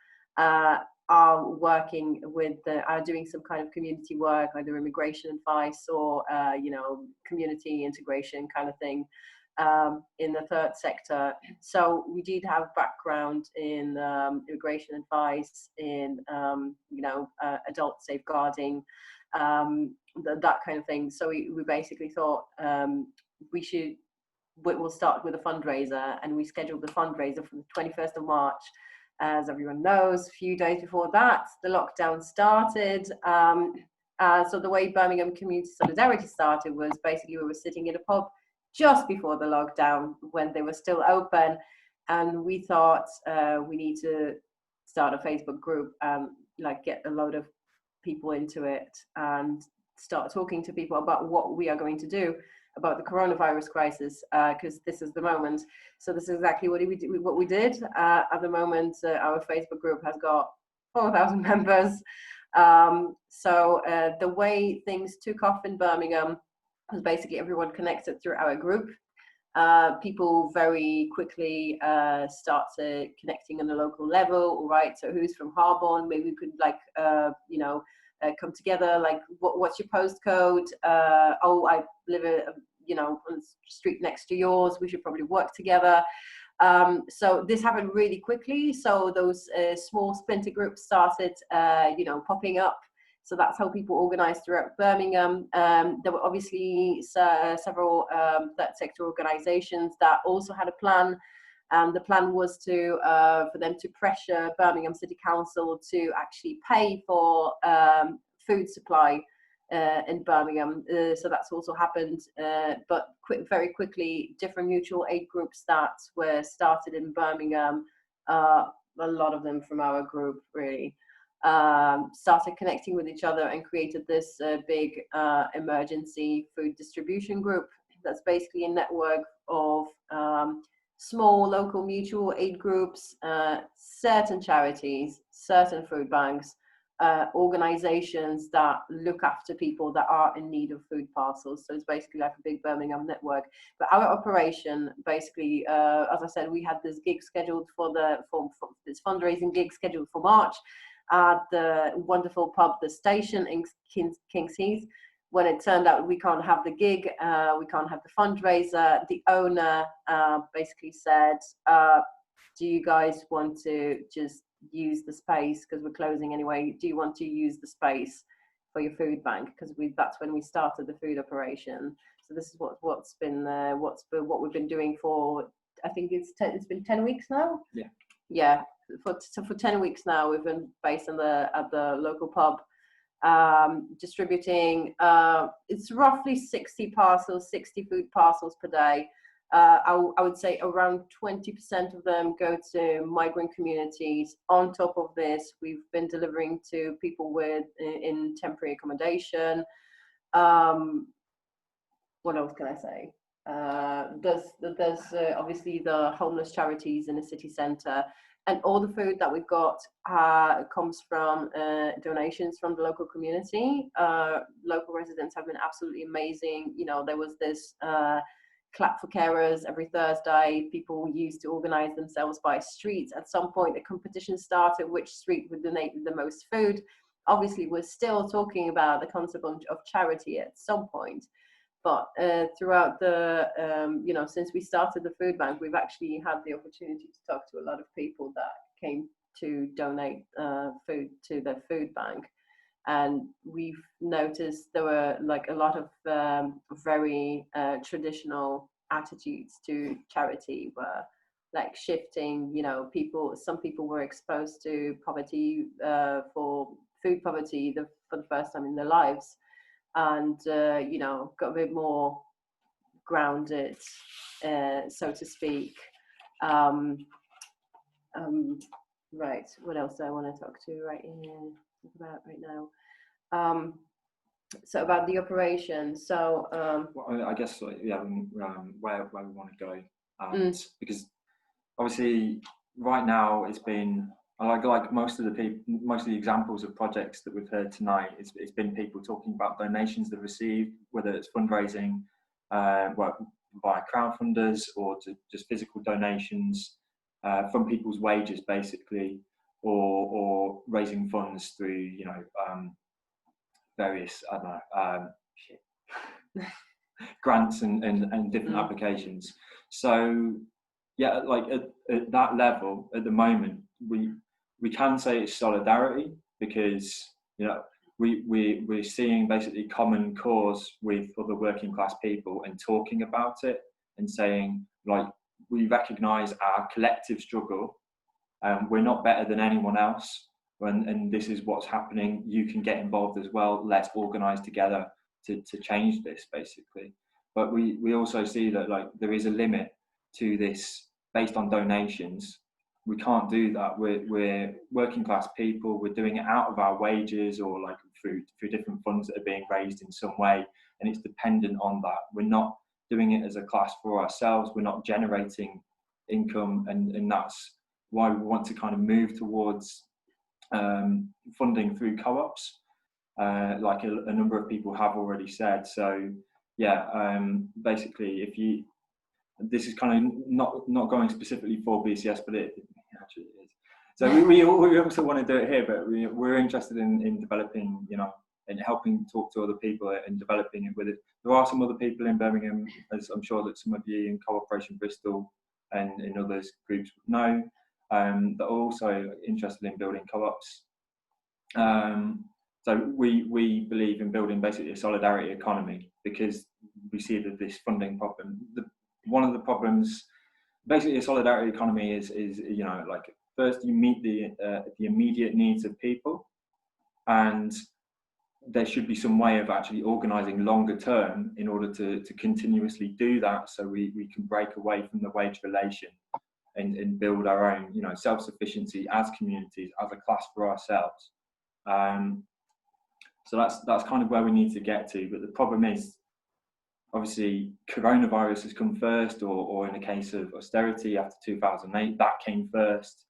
are working with are doing some kind of community work, either immigration advice or you know, community integration kind of thing in the third sector. So we did have background in immigration advice, in you know, adult safeguarding, that kind of thing. So we basically thought we'll start with a fundraiser, and we scheduled the fundraiser for the 21st of March. As everyone knows, a few days before that, the lockdown started. So the way Birmingham Community Solidarity started was basically we were sitting in a pub just before the lockdown when they were still open, and we thought we need to start a Facebook group, like get a load of people into it and start talking to people about what we are going to do about the coronavirus crisis, because this is the moment. So this is exactly what we did. At the moment, our Facebook group has got 4,000 members. So the way things took off in Birmingham was basically everyone connected through our group. People very quickly started connecting on a local level, right? So who's from Harborne? Maybe we could like, you know, come together, like what's your postcode? Oh, I live you know, on the street next to yours, we should probably work together. So this happened really quickly. So those small splinter groups started, you know, popping up. So that's how people organized throughout Birmingham. There were obviously several third sector organizations that also had a plan. And the plan was to for them to pressure Birmingham City Council to actually pay for food supply in Birmingham. So that's also happened. But very quickly, different mutual aid groups that were started in Birmingham, a lot of them from our group really, started connecting with each other and created this big emergency food distribution group. That's basically a network of small local mutual aid groups, certain charities, certain food banks, organizations that look after people that are in need of food parcels. So it's basically like a big Birmingham network. But our operation, basically, as I said, we had this gig scheduled for this fundraising gig scheduled for March at the wonderful pub, The Station in King's Heath. When it turned out we can't have the gig, we can't have the fundraiser, the owner basically said, do you guys want to just use the space, because we're closing anyway, do you want to use the space for your food bank? Because that's when we started the food operation. So this is what we've been doing for, I think it's been 10 weeks now. Yeah, for 10 weeks now we've been based at the local pub, distributing it's roughly 60 food parcels per day. I would say around 20% of them go to migrant communities. On top of this, we've been delivering to people in temporary accommodation. What else can I say? There's obviously the homeless charities in the city centre, and all the food that we've got comes from donations from the local community. Local residents have been absolutely amazing. You know, there was this Clap for Carers every Thursday. People used to organize themselves by streets. At some point, a competition started which street would donate the most food. Obviously, we're still talking about the concept of charity at some point. But throughout the, since we started the food bank, we've actually had the opportunity to talk to a lot of people that came to donate food to the food bank. And we've noticed there were like a lot of very traditional attitudes to charity, were like shifting, some people were exposed to poverty, for food poverty for the first time in their lives. And, got a bit more grounded, so to speak. Right, what else do I want to talk about right now? So about the operation. So well, I guess where we want to go, because obviously right now it's been like most of the examples of projects that we've heard tonight. It's been people talking about donations they've received, whether it's fundraising, via crowdfunders, or to just physical donations from people's wages, basically, or raising funds through various grants and different applications. So yeah, like at that level at the moment, we can say it's solidarity, because we're seeing basically common cause with other working class people and talking about it and saying, like, we recognise our collective struggle, we're not better than anyone else, and this is what's happening, you can get involved as well, let's organise together to change this, basically. But we also see that, like, there is a limit to this based on donations. We can't do that. We're working class people, we're doing it out of our wages, or like through different funds that are being raised in some way, and it's dependent on that. We're not doing it as a class for ourselves, we're not generating income, and that's why we want to kind of move towards funding through co-ops, like a number of people have already said. So yeah, basically, this is kind of not going specifically for BCS, but it actually is. So we also want to do it here, but we're interested in developing, and helping talk to other people and developing it with it. There are some other people in Birmingham, as I'm sure that some of you in Cooperation Bristol and in other groups know, that are also interested in building co-ops. So we believe in building basically a solidarity economy, because we see that this funding problem, one of the problems, basically a solidarity economy is like, first you meet the immediate needs of people, and there should be some way of actually organising longer term in order to continuously do that, so we can break away from the wage relation and build our own, self-sufficiency as communities, as a class for ourselves. So that's kind of where we need to get to. But the problem is, obviously, coronavirus has come first, or in the case of austerity after 2008, that came first.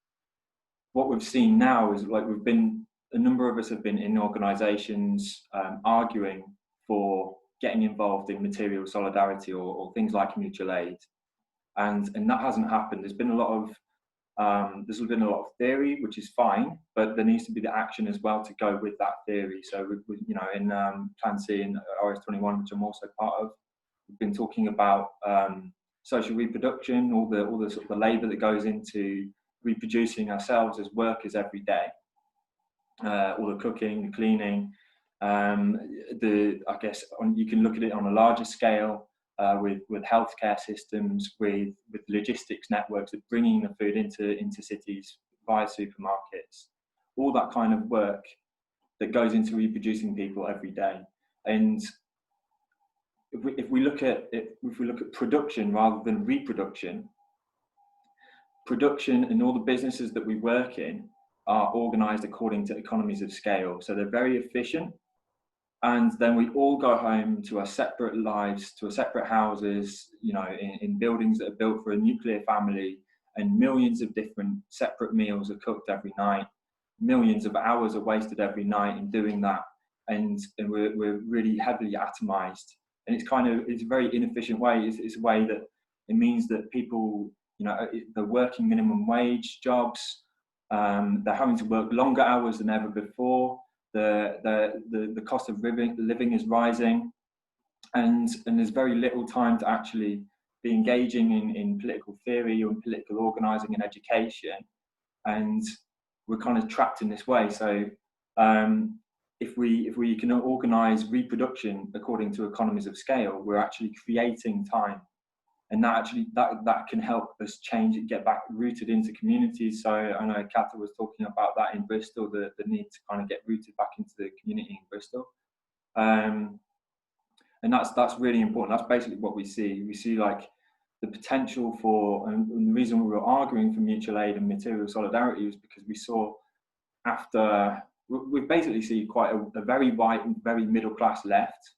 What we've seen now is, like, we've been a number of us have been in organisations arguing for getting involved in material solidarity or things like mutual aid, and that hasn't happened. There's been a lot of theory, which is fine, but there needs to be the action as well to go with that theory. So we you know, in Plan C and RS21, which I'm also part of, we've been talking about social reproduction, all the sort of the labour that goes into reproducing ourselves as workers every day, all the cooking, the cleaning. I guess you can look at it on a larger scale with healthcare systems, with logistics networks of bringing the food into cities via supermarkets, all that kind of work that goes into reproducing people every day. And if we look at production rather than reproduction, production and all the businesses that we work in are organised according to economies of scale. So they're very efficient. And then we all go home to our separate lives, to our separate houses, you know, in buildings that are built for a nuclear family, and millions of different separate meals are cooked every night. Millions of hours are wasted every night in doing that. And we're really heavily atomized. And it's a very inefficient way. It's a way that it means that people, you know, they're working minimum wage jobs. They're having to work longer hours than ever before. The cost of living is rising, and there's very little time to actually be engaging in political theory or in political organising and education, and we're kind of trapped in this way. So if we can organise reproduction according to economies of scale, we're actually creating time, and that can help us change and get back rooted into communities. So I know Katha was talking about that in Bristol, the need to kind of get rooted back into the community in Bristol. And that's really important. That's basically what we see. We see like the potential for, and the reason we were arguing for mutual aid and material solidarity was because we saw we basically see quite a very white and very middle class left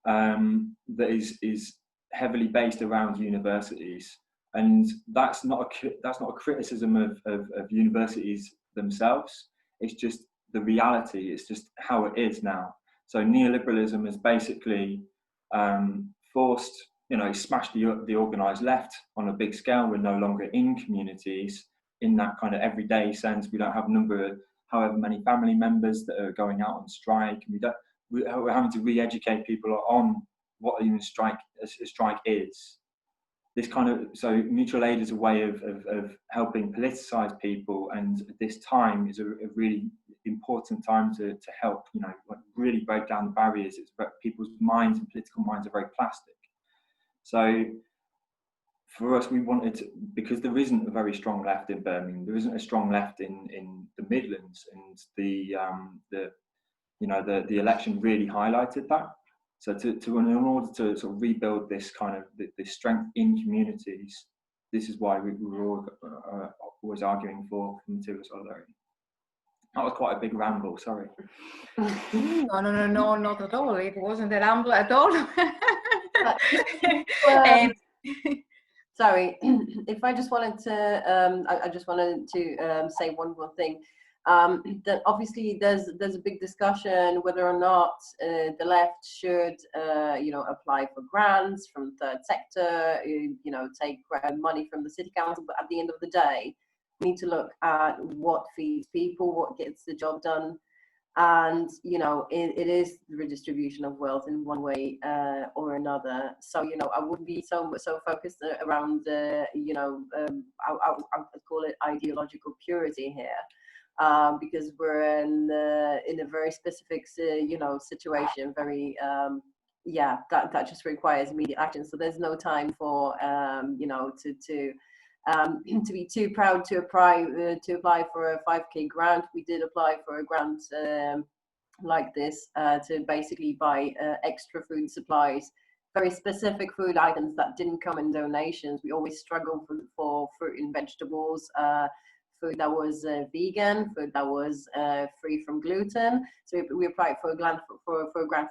that is heavily based around universities, and that's not a criticism of universities themselves. It's just the reality. It's just how it is now. So neoliberalism has basically forced, you know, smashed the organised left on a big scale. We're no longer in communities in that kind of everyday sense. We don't have however many family members that are going out on strike, and we're having to re-educate people on what even a strike is. This kind of, so mutual aid is a way of helping politicize people, and this time is a really important time to help, you know, like really break down the barriers. It's about people's minds, and political minds are very plastic. So for us, we wanted to, because there isn't a very strong left in Birmingham, there isn't a strong left in the Midlands, and the election really highlighted that. So in order to sort of rebuild this kind of this strength in communities, this is why we were always arguing for material solidarity. That was quite a big ramble, sorry. No, not at all. It wasn't a ramble at all. Sorry, if I just wanted to, I just wanted to say one more thing. That obviously there's a big discussion whether or not the left should apply for grants from third sector, take money from the city council, but at the end of the day we need to look at what feeds people, what gets the job done, and it is the redistribution of wealth in one way or another. So I wouldn't be so focused around I would call it ideological purity here. Because we're in a very specific, situation, very, that just requires immediate action. So there's no time for, to be too proud to apply for a 5K grant. We did apply for a grant like this to basically buy extra food supplies, very specific food items that didn't come in donations. We always struggle for fruit and vegetables, food that was vegan, food that was free from gluten. So we applied for a grant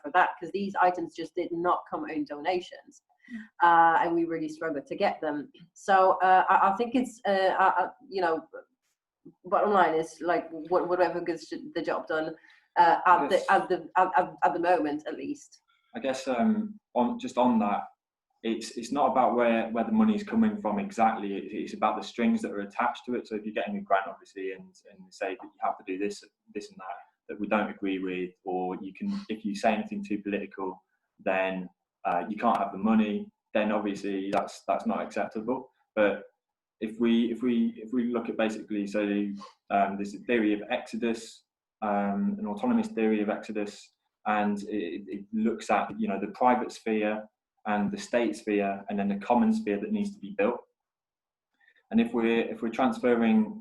for that, because these items just did not come in donations, and we really struggled to get them. So I think it's bottom line is like whatever gets the job done at the moment, at least. I guess on that, it's not about where the money is coming from exactly. It's about the strings that are attached to it. So if you're getting a grant, obviously, and say that you have to do this and that we don't agree with, or if you say anything too political, then you can't have the money. Then obviously that's not acceptable. But if we look at basically, so there's a theory of exodus, an autonomous theory of exodus, and it looks at the private sphere and the state sphere, and then the common sphere that needs to be built. And if we're transferring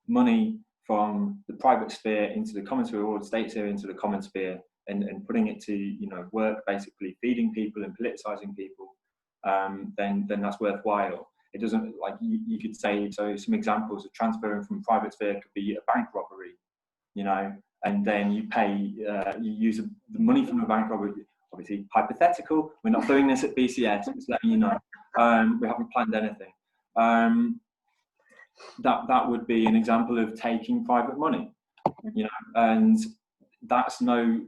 money from the private sphere into the common sphere, or the state sphere into the common sphere, and putting it to work, basically feeding people and politicizing people, then that's worthwhile. It doesn't, like you could say, so some examples of transferring from private sphere could be a bank robbery, and then you pay, you use the money from the bank robbery. Obviously hypothetical, we're not doing this at BCS, just letting you know. We haven't planned anything. That would be an example of taking private money, and that's no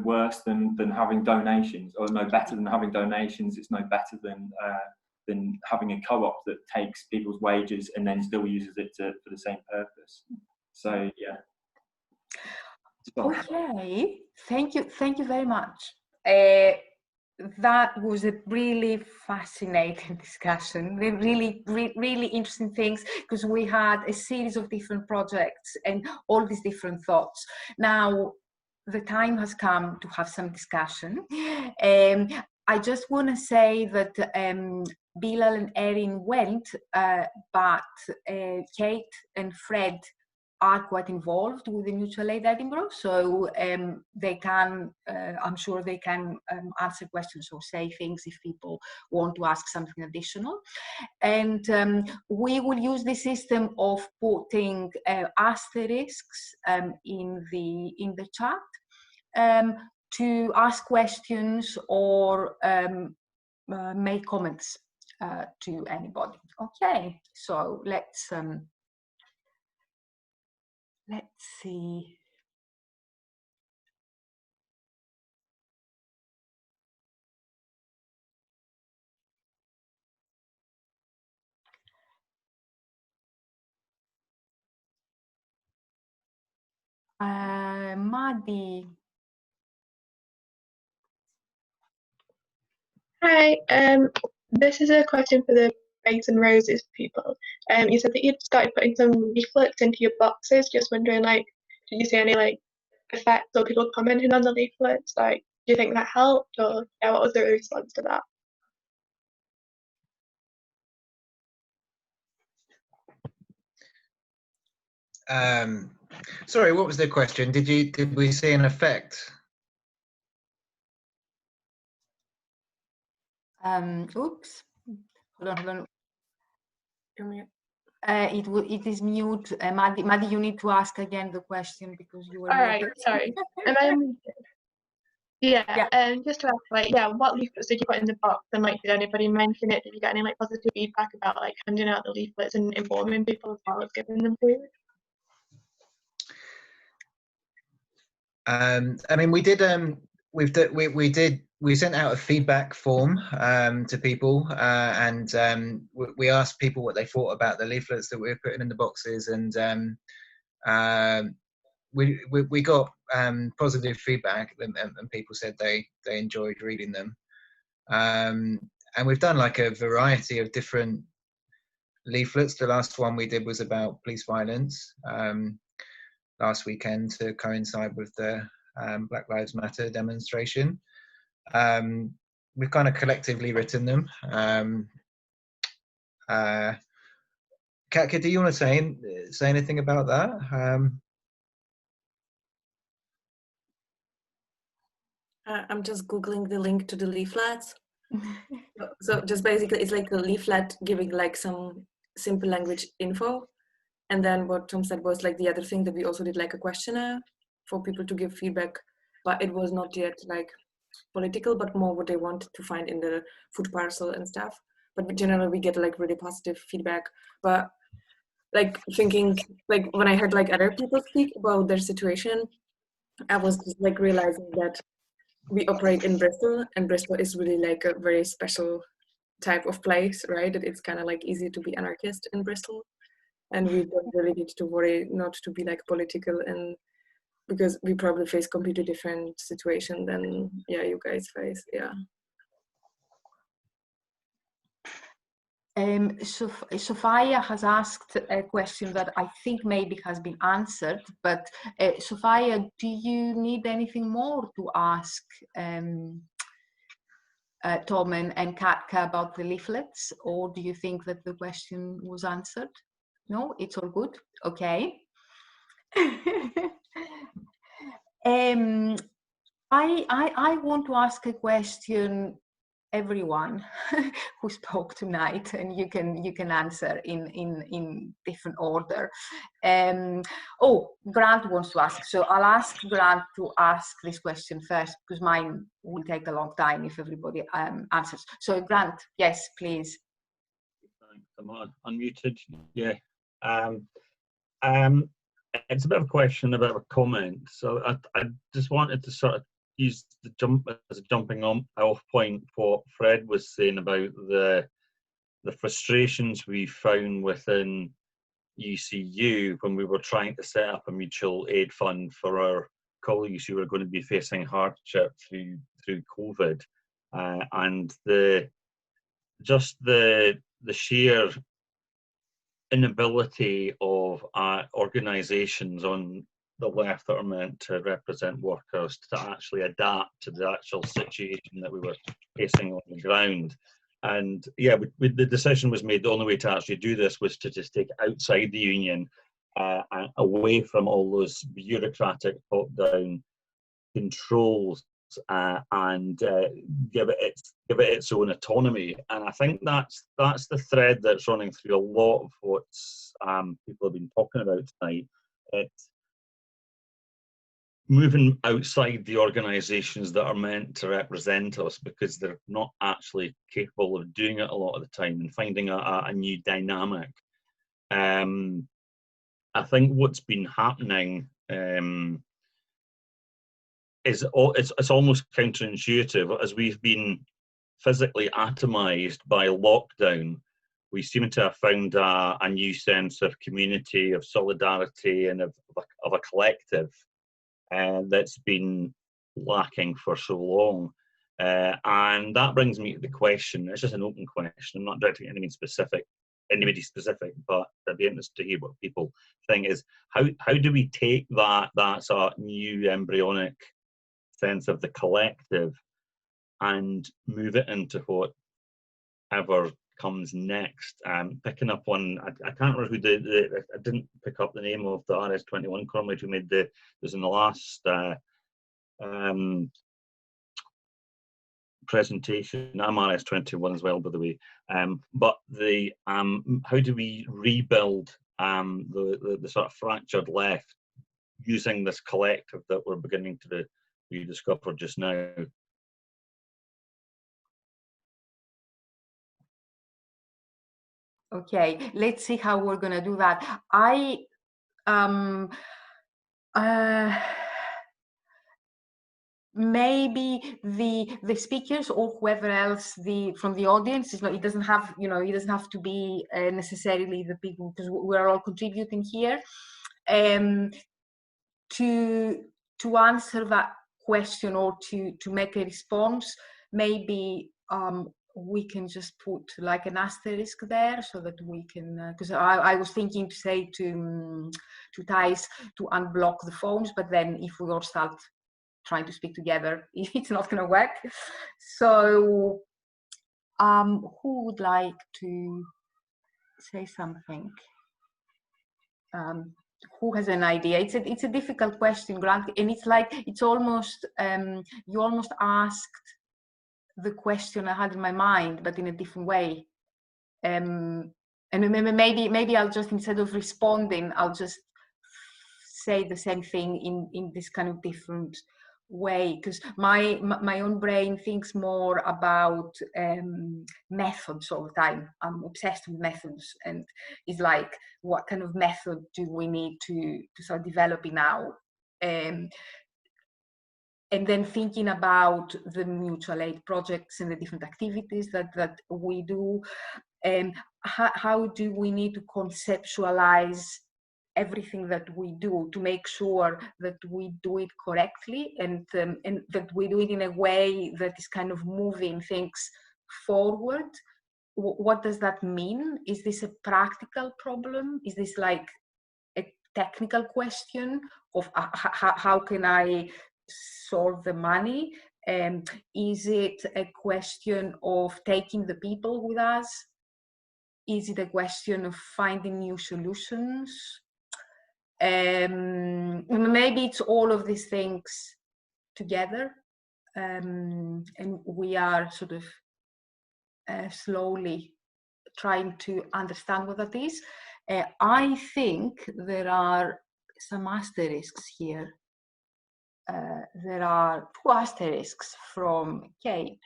worse than having donations, or no better than having donations. It's no better than having a co-op that takes people's wages and then still uses it for the same purpose. So yeah. Okay, thank you very much. That was a really fascinating discussion. Really interesting things, because we had a series of different projects and all these different thoughts. Now, the time has come to have some discussion. I just want to say that Bilal and Erin went, but Kate and Fred are quite involved with the Mutual Aid Edinburgh, so they can, I'm sure they can answer questions or say things if people want to ask something additional. And we will use the system of putting asterisks in the chat to ask questions or make comments to anybody. Okay, so let's see. Maddie. Hi, this is a question for the Eggs and Roses people. You said that you'd started putting some leaflets into your boxes. Just wondering, like, did you see any effects or people commenting on the leaflets? Like, do you think that helped, or yeah, what was the response to that? Sorry, what was the question? Did we see an effect? Oops. Hold on. It is mute. Maddie, you need to ask again the question because you were. All right, sorry. Yeah. Just to ask, what leaflets did you put in the box, and did anybody mention it? Did you get any positive feedback about handing out the leaflets and informing people as well as giving them food? I mean, we did. We sent out a feedback form to people, and we asked people what they thought about the leaflets that we were putting in the boxes, and we got positive feedback, and people said they enjoyed reading them. And we've done a variety of different leaflets. The last one we did was about police violence last weekend to coincide with the Black Lives Matter demonstration. We've kind of collectively written them. Katka, do you want to say anything about that? I'm just Googling the link to the leaflets. So just basically, it's like a leaflet giving some simple language info. And then what Tom said was the other thing that we also did a questionnaire for people to give feedback, but it was not yet political, but more what they wanted to find in the food parcel and stuff. But generally we get really positive feedback. But like thinking, like when I heard like other people speak about their situation, I was just like realizing that we operate in Bristol, and Bristol is really like a very special type of place, right? That it's kind of like easy to be anarchist in Bristol, and we don't really need to worry not to be like political, and because we probably face completely different situation than you guys face. Sophia has asked a question that I think maybe has been answered, but Sophia, do you need anything more to ask Tom and Katka about the leaflets, or do you think that the question was answered? No, it's all good. Okay. I want to ask a question, everyone who spoke tonight, and you can answer in different order. Oh, Grant wants to ask, so I'll ask Grant to ask this question first, because mine will take a long time if everybody answers. So Grant, yes, please. Come on, unmuted. Yeah. It's a bit of a question, a bit of a comment. So I just wanted to sort of use the as a jumping off point what Fred was saying about the frustrations we found within UCU when we were trying to set up a mutual aid fund for our colleagues who were going to be facing hardship through COVID, and the sheer inability of organisations on the left that are meant to represent workers to actually adapt to the actual situation that we were facing on the ground. And yeah, the decision was made, the only way to actually do this was to just take outside the union, away from all those bureaucratic top-down controls, and give it its own autonomy. And I think that's the thread that's running through a lot of what people have been talking about tonight. It's moving outside the organisations that are meant to represent us, because they're not actually capable of doing it a lot of the time, and finding a new dynamic. I think what's been happening it's almost counterintuitive. As we've been physically atomised by lockdown, we seem to have found a new sense of community, of solidarity, and of a collective that's been lacking for so long. And that brings me to the question. It's just an open question. I'm not directing anybody specific, but I'd be interested to hear what people think. Is how do we take that sort of new embryonic sense of the collective and move it into whatever comes next? Picking up on, I can't remember who I didn't pick up the name of the RS21 comrade who made was in the last presentation. I'm RS21 as well, by the way. But how do we rebuild the sort of fractured left using this collective that we're beginning to rediscover just now? Okay, let's see how we're gonna do that. Maybe the speakers or whoever else from the audience, it doesn't have to be necessarily the people, because we're all contributing here, to answer that question or to make a response. Maybe we can just put like an asterisk there, so that we can, because I was thinking to say to Thijs to unblock the phones, but then if we all start trying to speak together, it's not going to work. So who would like to say something? Who has an idea? It's a difficult question, Grant, and it's almost you almost asked the question I had in my mind, but in a different way. And maybe I'll just, instead of responding, I'll just say the same thing in this kind of different way, because my own brain thinks more about methods all the time. I'm obsessed with methods, and it's like, what kind of method do we need to start developing now? And then thinking about the mutual aid projects and the different activities that we do, and how do we need to conceptualize everything that we do to make sure that we do it correctly, and that we do it in a way that is kind of moving things forward. What does that mean? Is this a practical problem? Is this like a technical question of how can I solve the money? Is it a question of taking the people with us? Is it a question of finding new solutions? Maybe it's all of these things together, and we are sort of slowly trying to understand what that is. I think there are some asterisks here. There are 2 asterisks from Kate.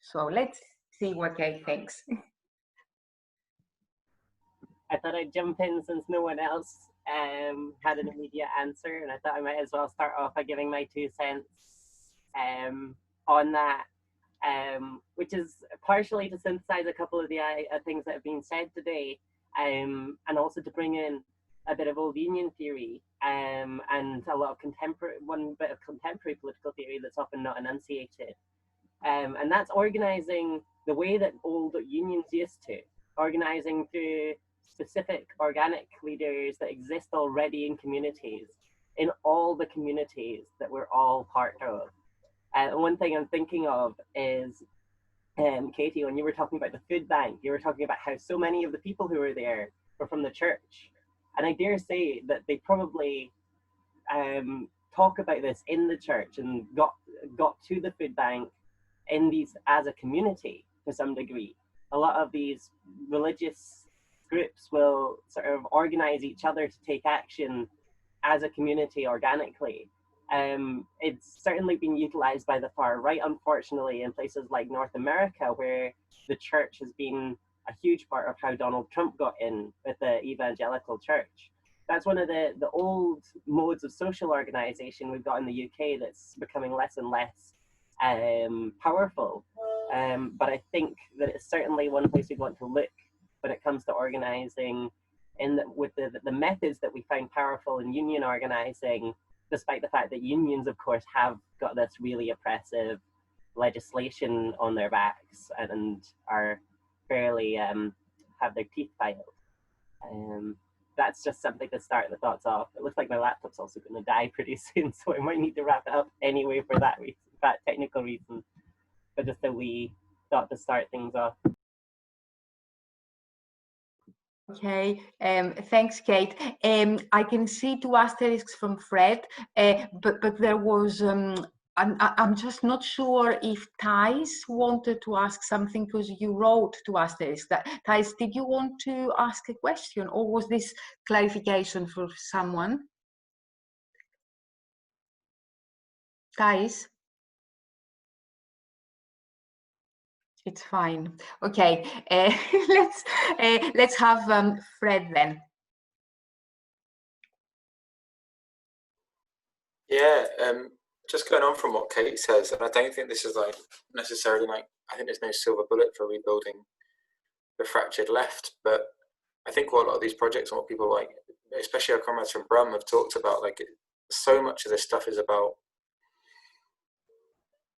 So let's see what Kate thinks. I thought I'd jump in since no one else had an immediate answer, and I thought I might as well start off by giving my 2 cents on that, which is partially to synthesize a couple of the things that have been said today, and also to bring in a bit of old union theory and a lot of one bit of contemporary political theory that's often not enunciated, and that's organizing the way that old unions used to, organizing through specific organic leaders that exist already in communities, in all the communities that we're all part of. And one thing I'm thinking of is, Katie, when you were talking about the food bank, you were talking about how so many of the people who were there were from the church. And I dare say that they probably talk about this in the church and got to the food bank in these as a community to some degree. A lot of these religious groups will sort of organize each other to take action as a community organically. It's certainly been utilized by the far right, unfortunately, in places like North America, where the church has been a huge part of how Donald Trump got in with the evangelical church. That's one of the old modes of social organization we've got in the UK that's becoming less and less powerful. But I think that it's certainly one place we'd want to look when it comes to organizing, with the methods that we find powerful in union organizing, despite the fact that unions, of course, have got this really oppressive legislation on their backs and are fairly have their teeth filed. That's just something to start the thoughts off. It looks like my laptop's also going to die pretty soon, so I might need to wrap it up anyway for that reason, that technical reason. But just a wee thought to start things off. Okay, thanks, Kate. I can see 2 asterisks from Fred, but there was, I'm just not sure if Thais wanted to ask something, because you wrote 2 asterisks. Thais, did you want to ask a question, or was this clarification for someone? Thais? It's fine. Okay, let's have Fred then. Yeah, just going on from what Kate says, and I don't think this is like necessarily like, I think there's no silver bullet for rebuilding the fractured left, but I think what a lot of these projects and what people like, especially our comrades from Brum, have talked about, like, so much of this stuff is about,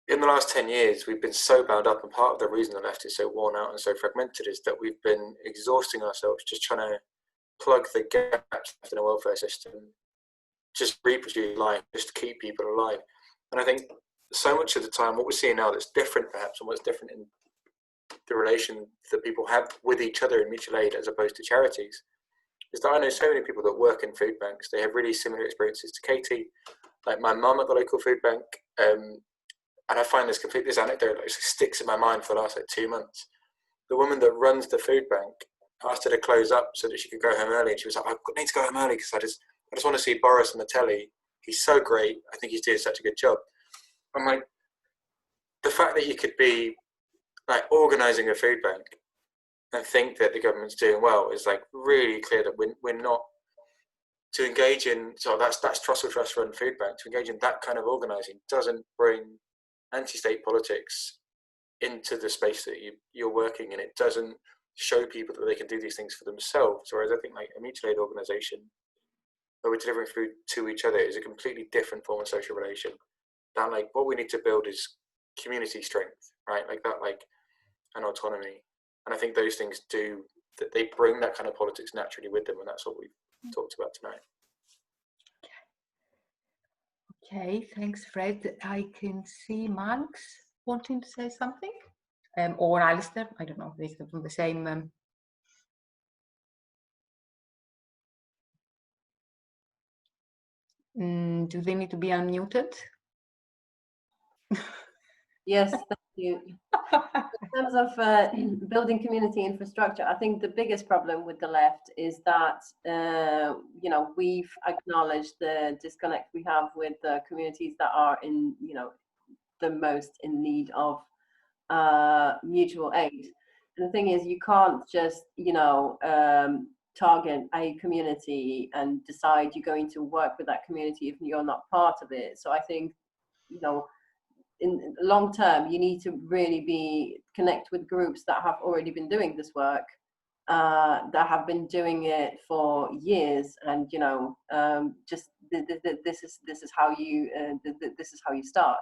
in the last 10 years, we've been so bound up, and part of the reason the left is so worn out and so fragmented is that we've been exhausting ourselves just trying to plug the gaps in a welfare system, just reproduce life, just to keep people alive. And I think so much of the time, what we're seeing now that's different perhaps, and what's different in the relation that people have with each other in mutual aid as opposed to charities, is that I know so many people that work in food banks. They have really similar experiences to Katie. Like my mum at the local food bank, and I find this anecdote like sticks in my mind for the last like 2 months. The woman that runs the food bank asked her to close up so that she could go home early, and she was like, I need to go home early because I just want to see Boris on the telly. He's so great. I think he's doing such a good job. I'm like, the fact that you could be like organising a food bank and think that the government's doing well is like really clear that we're not. To engage in, so that's Trussell Trust run food bank, to engage in that kind of organising doesn't bring anti-state politics into the space that you're working in. It doesn't show people that they can do these things for themselves, whereas I think like a mutual aid organisation where we're delivering food to each other is a completely different form of social relation. That like what we need to build is community strength, right? Like that, like an autonomy. And I think those things do, that they bring that kind of politics naturally with them, and that's what we've talked about tonight. Okay, thanks, Fred. I can see Max wanting to say something, or Alistair. I don't know. They're from the same. Do they need to be unmuted? Yes, thank you. In terms of building community infrastructure, I think the biggest problem with the left is that, you know, we've acknowledged the disconnect we have with the communities that are in, you know, the most in need of mutual aid. And the thing is, you can't just, you know, target a community and decide you're going to work with that community if you're not part of it. So I think, you know, in long term, you need to really connect with groups that have already been doing this work, that have been doing it for years, and you know, just this is how you start.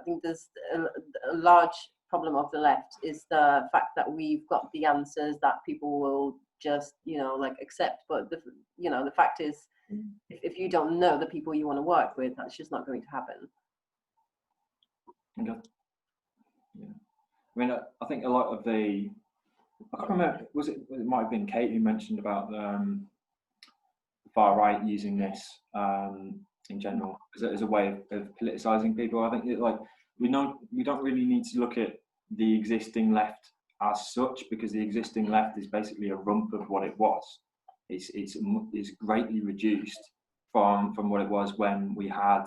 I think there's a large problem of the left is the fact that we've got the answers that people will just, you know, like accept, but the fact is, if you don't know the people you want to work with, that's just not going to happen. Okay. Yeah. I mean, I think a lot of I can't remember, it might have been Kate who mentioned about the far right using this in general as a way of politicizing people. I think that, like, we don't really need to look at the existing left as such, because the existing left is basically a rump of what it was. It's greatly reduced from what it was when we had,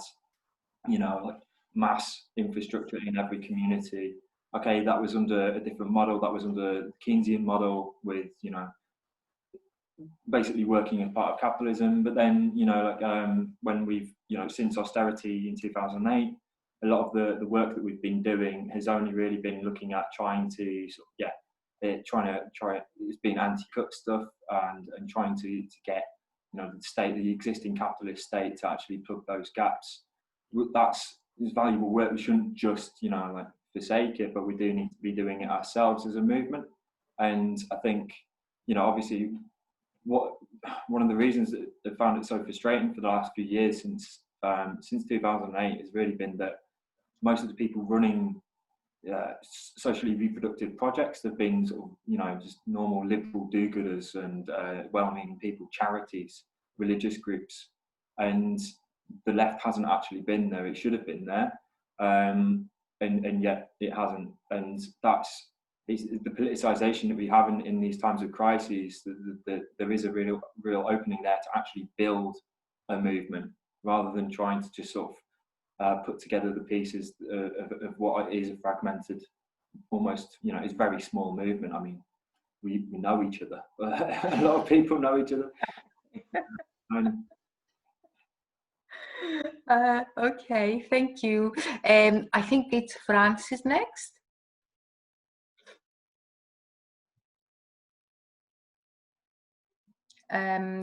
you know, like mass infrastructure in every community. Okay, that was under a different model. That was under the Keynesian model with, you know, basically working as part of capitalism. But then, you know, like when we've, you know, since austerity in 2008, a lot of the work that we've been doing has only really been looking at trying to it's been anti-cut stuff and trying to get, you know, the existing capitalist state to actually plug those gaps. That's valuable work. We shouldn't just, you know, like forsake it, but we do need to be doing it ourselves as a movement. And I think, you know, obviously one of the reasons that I found it so frustrating for the last few years since 2008 has really been that most of the people running socially reproductive projects have been sort of, you know, just normal liberal do-gooders and well-meaning people, charities, religious groups, and the left hasn't actually been there. It should have been there, and yet it hasn't. And that's the politicization that we have in these times of crises. That there is a real opening there to actually build a movement rather than trying to just sort of put together the pieces of what is a fragmented, almost, you know, it's very small movement. I mean, we know each other. A lot of people know each other. Okay, thank you. I think it's Francis next.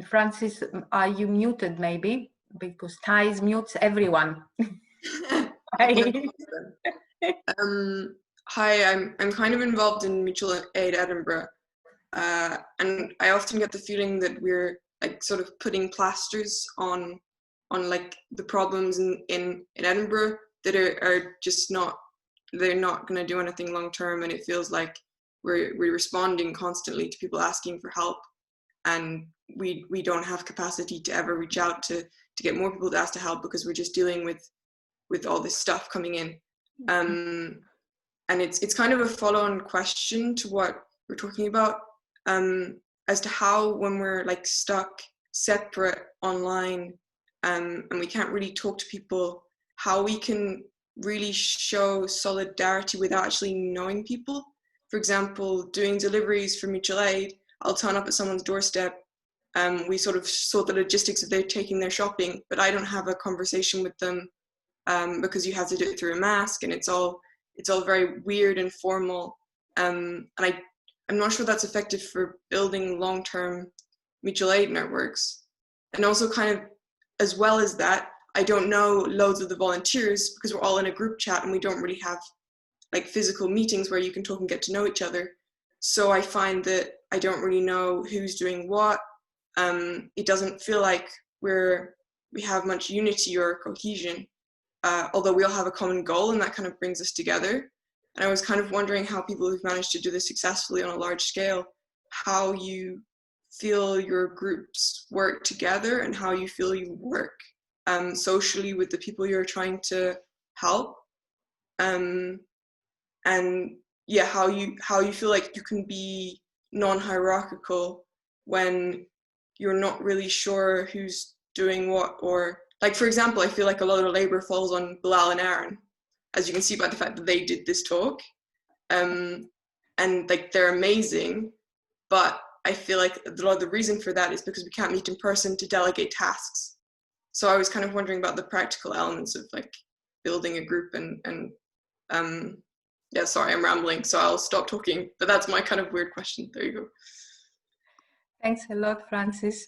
Francis, are you muted maybe? Because Thais mutes everyone. Hi. Hi, I'm kind of involved in Mutual Aid Edinburgh, and I often get the feeling that we're like sort of putting plasters on like the problems in Edinburgh that are just not, they're not going to do anything long term, and it feels like we're responding constantly to people asking for help, and we don't have capacity to ever reach out to get more people to ask to help because we're just dealing with all this stuff coming in. And it's kind of a follow-on question to what we're talking about, as to how, when we're like stuck separate online, and we can't really talk to people, how we can really show solidarity without actually knowing people. For example, doing deliveries for mutual aid, I'll turn up at someone's doorstep. We sort of sort the logistics of their taking their shopping, but I don't have a conversation with them because you have to do it through a mask, and it's all very weird and formal. And I'm not sure that's effective for building long-term mutual aid networks. And also, kind of as well as that, I don't know loads of the volunteers because we're all in a group chat and we don't really have like physical meetings where you can talk and get to know each other. So I find that I don't really know who's doing what. It doesn't feel like we have much unity or cohesion, although we all have a common goal, and that kind of brings us together. And I was kind of wondering how people who've managed to do this successfully on a large scale, how you feel your groups work together and how you feel you work socially with the people you're trying to help. And yeah, how you feel like you can be non-hierarchical when you're not really sure who's doing what. Or like, for example, I feel like a lot of the labor falls on Bilal and Aaron, as you can see by the fact that they did this talk. And like, they're amazing, but I feel like a lot of the reason for that is because we can't meet in person to delegate tasks. So I was kind of wondering about the practical elements of like building a group and yeah, sorry, I'm rambling, so I'll stop talking, but that's my kind of weird question. There you go. Thanks a lot, Francis.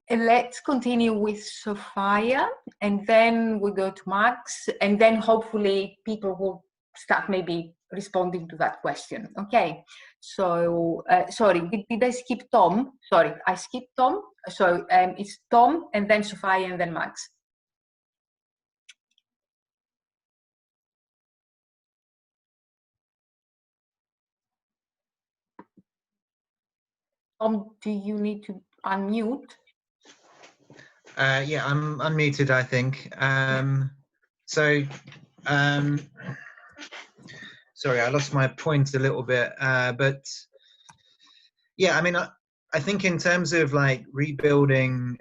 Let's continue with Sophia, and then we go to Max, and then hopefully people will start maybe responding to that question. Okay, so sorry, did I skip Tom? Sorry, I skipped Tom. So it's Tom, and then Sophia, and then Max. Tom, do you need to unmute? Yeah, I'm unmuted, I think. Sorry, I lost my point a little bit, but yeah, I mean, I think in terms of like rebuilding,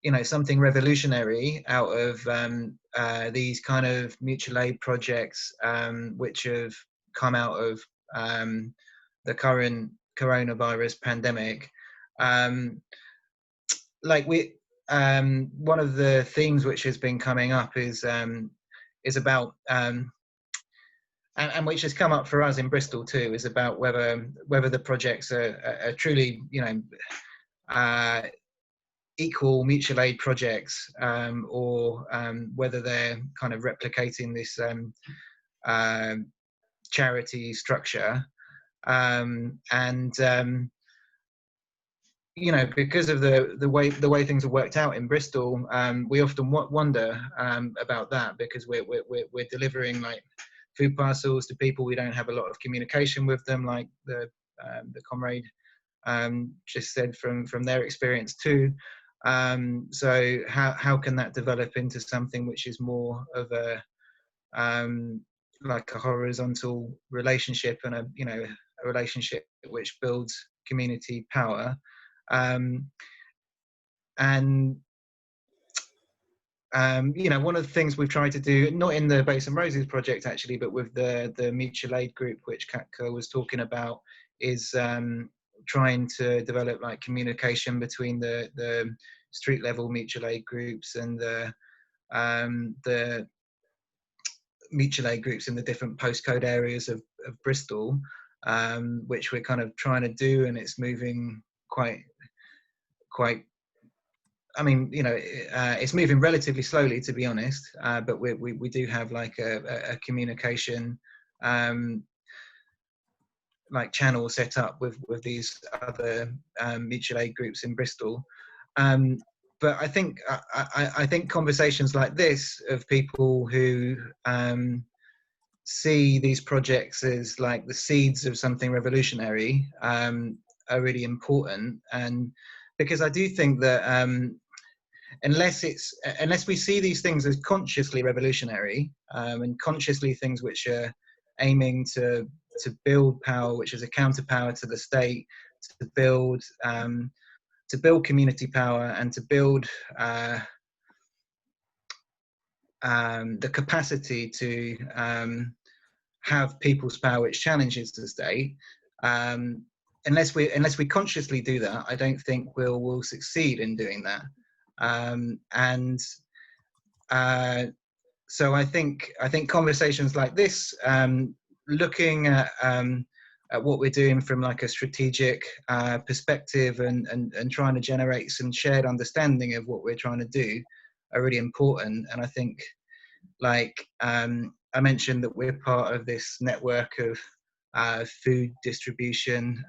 you know, something revolutionary out of these kind of mutual aid projects, which have come out of the current coronavirus pandemic. Like one of the themes which has been coming up is about and which has come up for us in Bristol too, is about whether the projects are truly, you know, equal mutual aid projects, or whether they're kind of replicating this charity structure, you know, because of the way things have worked out in Bristol, we often wonder about that, because we're delivering like food parcels to people. We don't have a lot of communication with them, like the comrade just said from their experience too. So how can that develop into something which is more of a like a horizontal relationship, and a relationship which builds community power, you know, one of the things we've tried to do, not in the Base and Roses project actually, but with the mutual aid group which Katka was talking about, is trying to develop like communication between the street level mutual aid groups and the mutual aid groups in the different postcode areas of Bristol, which we're kind of trying to do, and it's moving quite, I mean, you know, it's moving relatively slowly, to be honest, but we do have like a communication like channel set up with these other mutual aid groups in Bristol. But I think conversations like this of people who see these projects as like the seeds of something revolutionary are really important, and because I do think that unless we see these things as consciously revolutionary, and consciously things which are aiming to build power, which is a counterpower to the state, to build build community power and to build the capacity to have people's power which challenges the state. Unless we consciously do that, I don't think we'll succeed in doing that. So I think conversations like this, looking at what we're doing from like a strategic perspective and trying to generate some shared understanding of what we're trying to do, are really important. And I think, like I mentioned, that we're part of this network of food distribution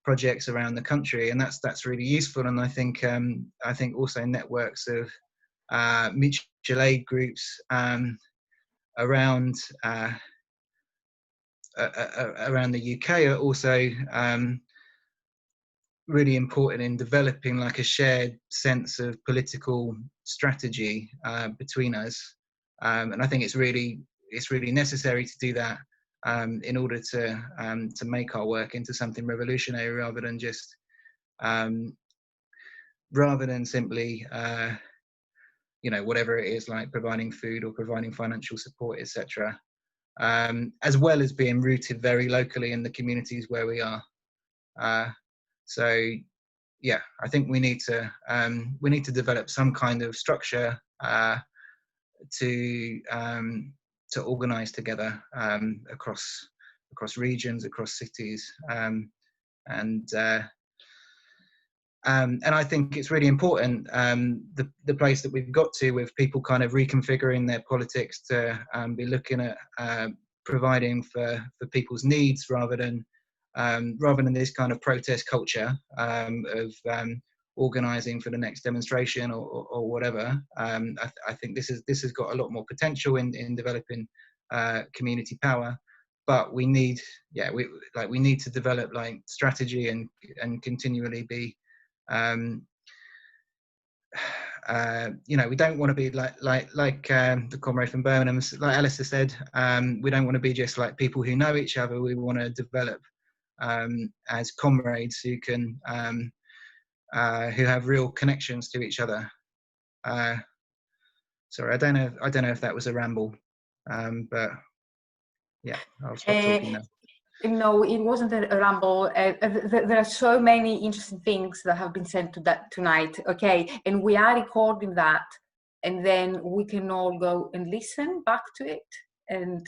projects around the country, and that's really useful. And I think also networks of mutual aid groups around the UK are also really important in developing like a shared sense of political strategy between us. And I think it's really necessary to do that in order to make our work into something revolutionary, rather than simply whatever it is, like providing food or providing financial support, etc. As well as being rooted very locally in the communities where we are. So yeah, I think we need to develop some kind of structure to organise together across regions, across cities, and I think it's really important, the place that we've got to, with people kind of reconfiguring their politics to be looking at providing for people's needs, rather than this kind of protest culture of organising for the next demonstration or whatever. I think this has got a lot more potential in developing community power, but we need to develop like strategy and continually be we don't want to be like the comrade from Birmingham, like Alistair said, we don't want to be just like people who know each other. We want to develop as comrades who can who have real connections to each other. Sorry, I don't know if that was a ramble, but yeah, I'll stop talking now. No, it wasn't a ramble. There are so many interesting things that have been said tonight, okay? And we are recording that, and then we can all go and listen back to it and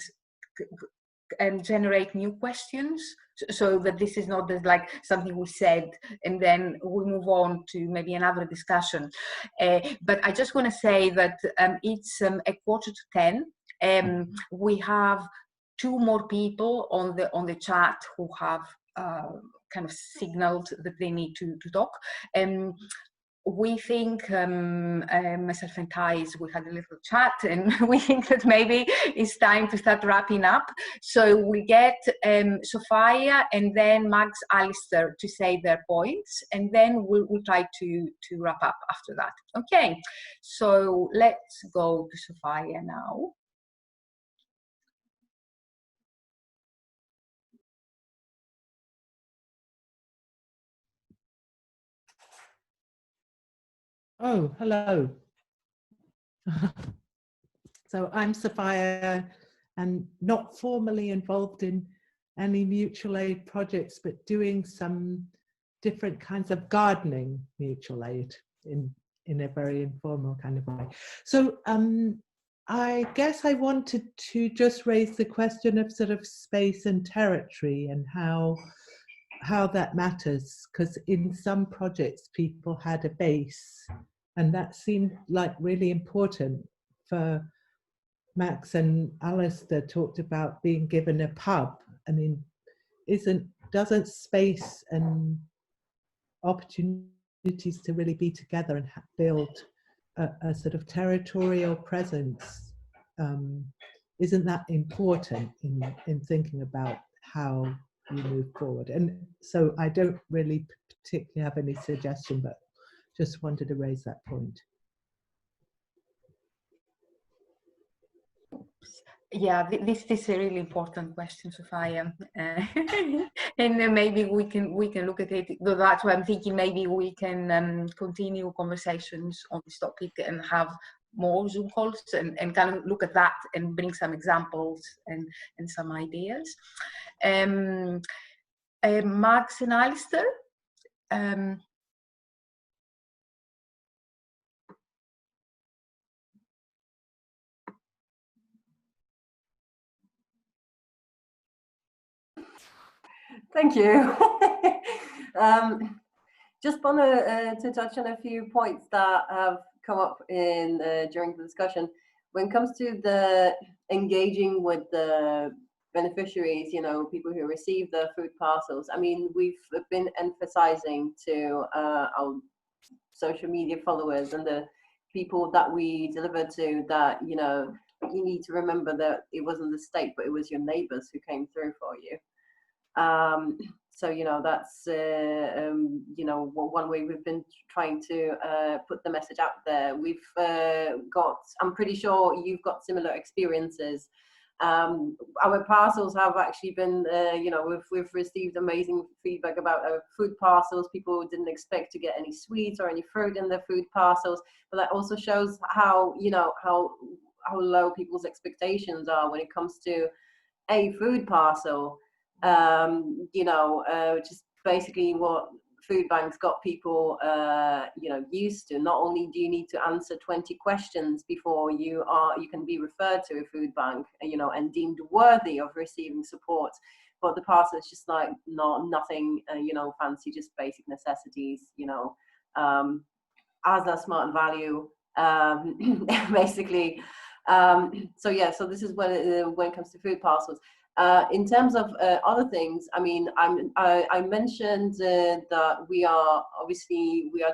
generate new questions, so that this is not just like something we said and then we move on to maybe another discussion. But I just want to say that it's 9:45. We have 2 more people on the chat who have kind of signaled that they need to talk. We think, myself and Thais, we had a little chat, and we think that maybe it's time to start wrapping up. So we get Sophia and then Max, Alistair to say their points, and then we'll try to wrap up after that. Okay, so let's go to Sophia now. Oh, hello. So I'm Sophia, and not formally involved in any mutual aid projects, but doing some different kinds of gardening mutual aid in a very informal kind of way. So I guess I wanted to just raise the question of sort of space and territory and how that matters, because in some projects people had a base, and that seemed like really important. For Max and Alistair talked about being given a pub. I mean, doesn't space and opportunities to really be together and build a sort of territorial presence, isn't that important in thinking about how you move forward? And so I don't really particularly have any suggestion, but just wanted to raise that point. Yeah, this is a really important question, Sophia, and maybe we can look at it. That's why I'm thinking maybe we can continue conversations on this topic and have more Zoom calls and kind of look at that and bring some examples and some ideas. Max and Alistair. Thank you. Just want to touch on a few points that have come up in during the discussion. When it comes to the engaging with the beneficiaries, you know, people who receive the food parcels, I mean, we've been emphasizing to our social media followers and the people that we deliver to that, you know, you need to remember that it wasn't the state, but it was your neighbors who came through for you. So, you know, that's, you know, one way we've been trying to put the message out there. We've got, I'm pretty sure you've got similar experiences. Our parcels have actually been, you know, we've received amazing feedback about our food parcels. People didn't expect to get any sweets or any fruit in their food parcels, but that also shows how, you know, how low people's expectations are when it comes to a food parcel. You know, which is basically what food banks got people, you know, used to. Not only do you need to answer 20 questions before you can be referred to a food bank, you know, and deemed worthy of receiving support, but the parcel is just like nothing, you know, fancy, just basic necessities, you know, as a smart value, basically. So yeah, so this is when it comes to food parcels. In terms of other things, I mean, I mentioned that we are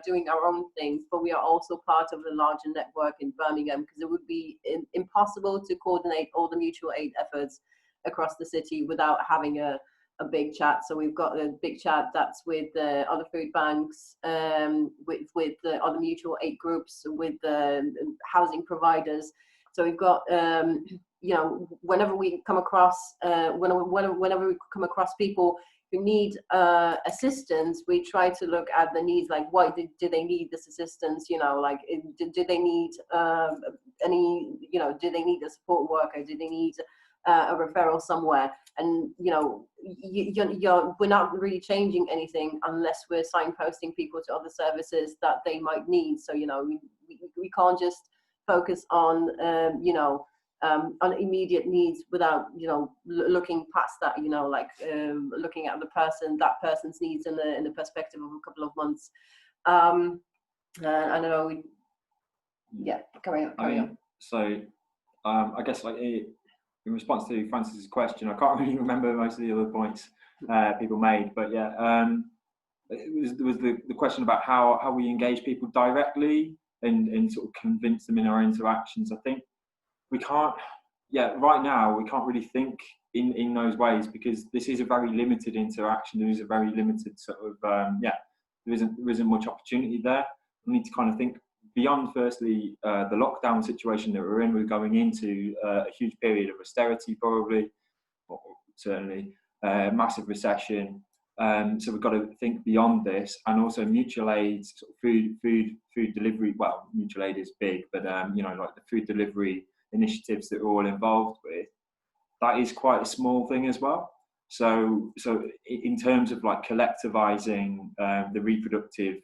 doing our own things, but we are also part of a larger network in Birmingham, because it would be impossible to coordinate all the mutual aid efforts across the city without having a big chat. So we've got a big chat that's with other food banks, with the other mutual aid groups, with the housing providers. So we've got, you know, whenever we come across, whenever we come across people who need assistance, we try to look at the needs, like why do they need this assistance? You know, like do they need any, you know, do they need a support worker? Do they need a referral somewhere? And you know, we're not really changing anything unless we're signposting people to other services that they might need. So you know, we can't just focus on you know, on immediate needs without, you know, looking past that, you know, like looking at that person's needs in the perspective of a couple of months. I don't know. Yeah, carry on. So I guess like in response to Francis's question, I can't really remember most of the other points people made, but yeah, there was the question about how we engage people directly and sort of convince them in our interactions. I think we can't, right now we can't really think in those ways, because this is a very limited interaction. There is a very limited sort of, there isn't much opportunity there. We need to kind of think beyond, firstly, the lockdown situation that we're in. We're going into a huge period of austerity, probably, or certainly, massive recession. So we've got to think beyond this, and also mutual aid, sort of food delivery. Well, mutual aid is big, but you know, like the food delivery initiatives that we're all involved with, that is quite a small thing as well. So in terms of like collectivizing the reproductive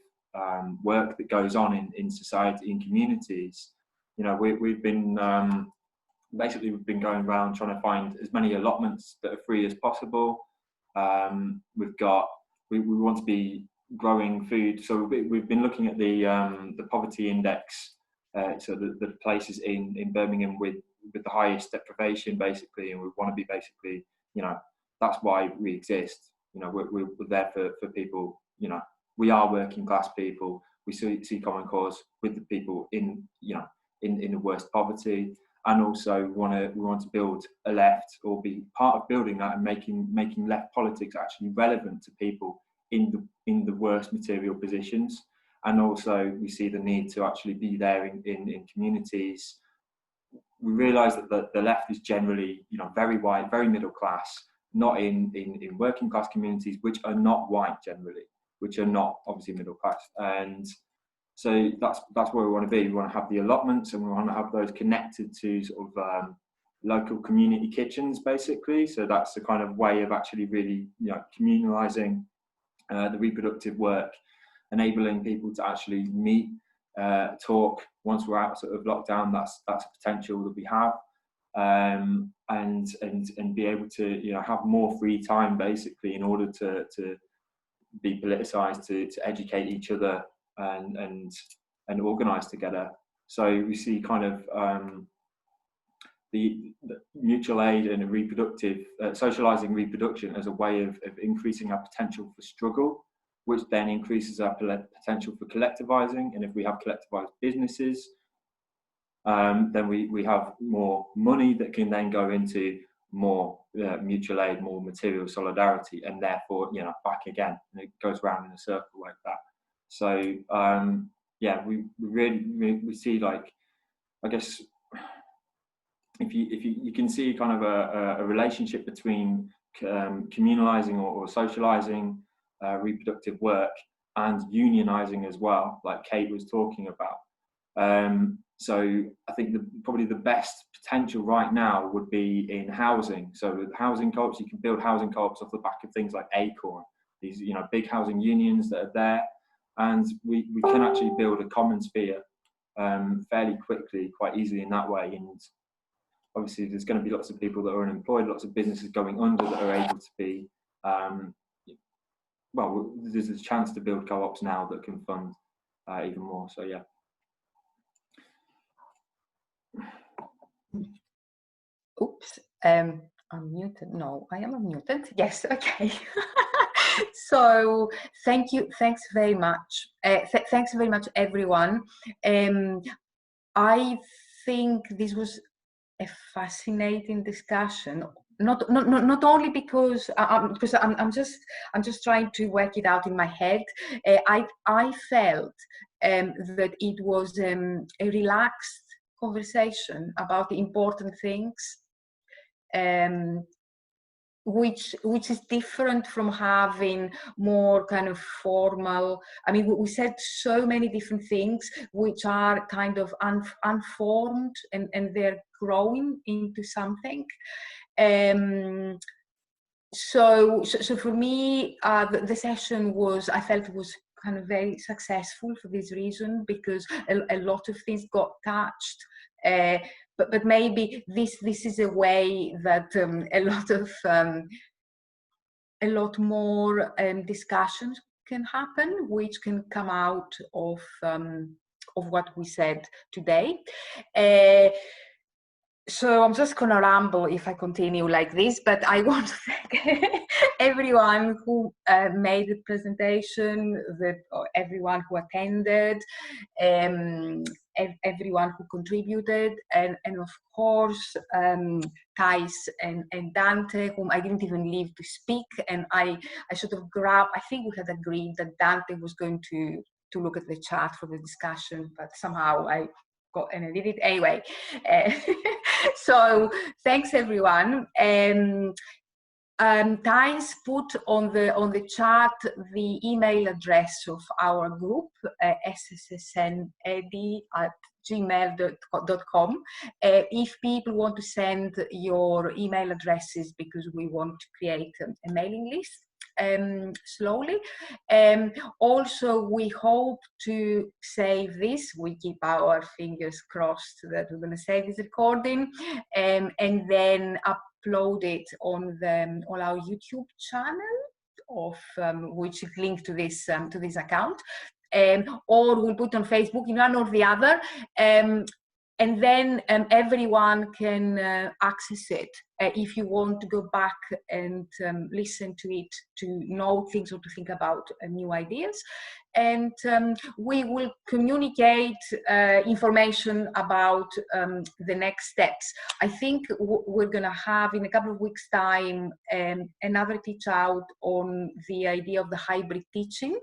work that goes on in society, in communities, you know, we've been basically we've been going around trying to find as many allotments that are free as possible. We want to be growing food, so we've been looking at the poverty index, so the places in Birmingham with the highest deprivation, basically, and we want to be basically, you know, that's why we exist. You know, we're there for people. You know, we are working class people. We see common cause with the people in, you know, in the worst poverty. And also we want to build a left, or be part of building that, and making left politics actually relevant to people in the worst material positions. And also we see the need to actually be there in communities we realise that the left is generally, you know, very white, very middle class, not in working class communities, which are not white generally, which are not obviously middle class. And so that's where we want to be. We want to have the allotments, and we want to have those connected to sort of local community kitchens, basically. So that's the kind of way of actually really, you know, communalising the reproductive work, enabling people to actually meet, talk. Once we're out sort of lockdown, that's a potential that we have, and be able to, you know, have more free time basically in order to be politicised, to educate each other and organise together. So we see kind of the mutual aid and reproductive, socialising reproduction as a way of increasing our potential for struggle, which then increases our potential for collectivising. And if we have collectivised businesses, then we have more money that can then go into more mutual aid, more material solidarity, and therefore, you know, back again, and it goes round in a circle like that. So yeah, we really see, like, I guess if you can see kind of a relationship between communalising or socialising reproductive work and unionising as well, like Kate was talking about. So I think probably the best potential right now would be in housing. So with housing co-ops, you can build housing co-ops off the back of things like Acorn, these, you know, big housing unions that are there, and we can actually build a common sphere fairly quickly, quite easily in that way. And obviously there's going to be lots of people that are unemployed, lots of businesses going under that are able to be, well, there's a chance to build co-ops now that can fund even more. So yeah. Oops, I'm muted. No, I am unmuted. Yes, okay. So thanks very much. Thanks very much, everyone. I think this was a fascinating discussion. Not only because I'm just trying to work it out in my head. I felt that it was a relaxed conversation about the important things, which is different from having more kind of formal. I mean, we said so many different things which are kind of unformed, and they're growing into something. So for me, the session I felt it was kind of very successful for this reason, because a lot of things got touched. But maybe this is a way that a lot more discussions can happen, which can come out of what we said today. So I'm just gonna ramble if I continue like this, but I want to thank everyone who made the presentation, everyone who attended, everyone who contributed, and of course Thijs and Dante, whom I didn't even leave to speak, and I sort of grabbed. I think we had agreed that Dante was going to look at the chat for the discussion, but somehow I got and I did it anyway. So thanks everyone. Thijs put on the chat the email address of our group, sssned@gmail.com. If people want to send your email addresses, because we want to create a mailing list slowly. Also, we hope to save this. We keep our fingers crossed that we're going to save this recording, and then upload it on our YouTube channel, which is linked to this account, or we'll put on Facebook, in one or the other. And then everyone can access it if you want to go back and listen to it, to know things or to think about new ideas. And we will communicate information about the next steps. I think we're going to have, in a couple of weeks' time, another teach out on the idea of the hybrid teaching,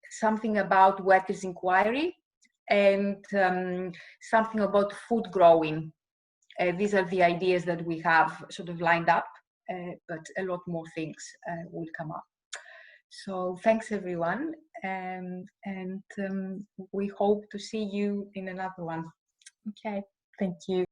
something about workers' inquiry. and something about food growing. These are the ideas that we have sort of lined up, but a lot more things will come up. So thanks everyone, and we hope to see you in another one. Okay, thank you.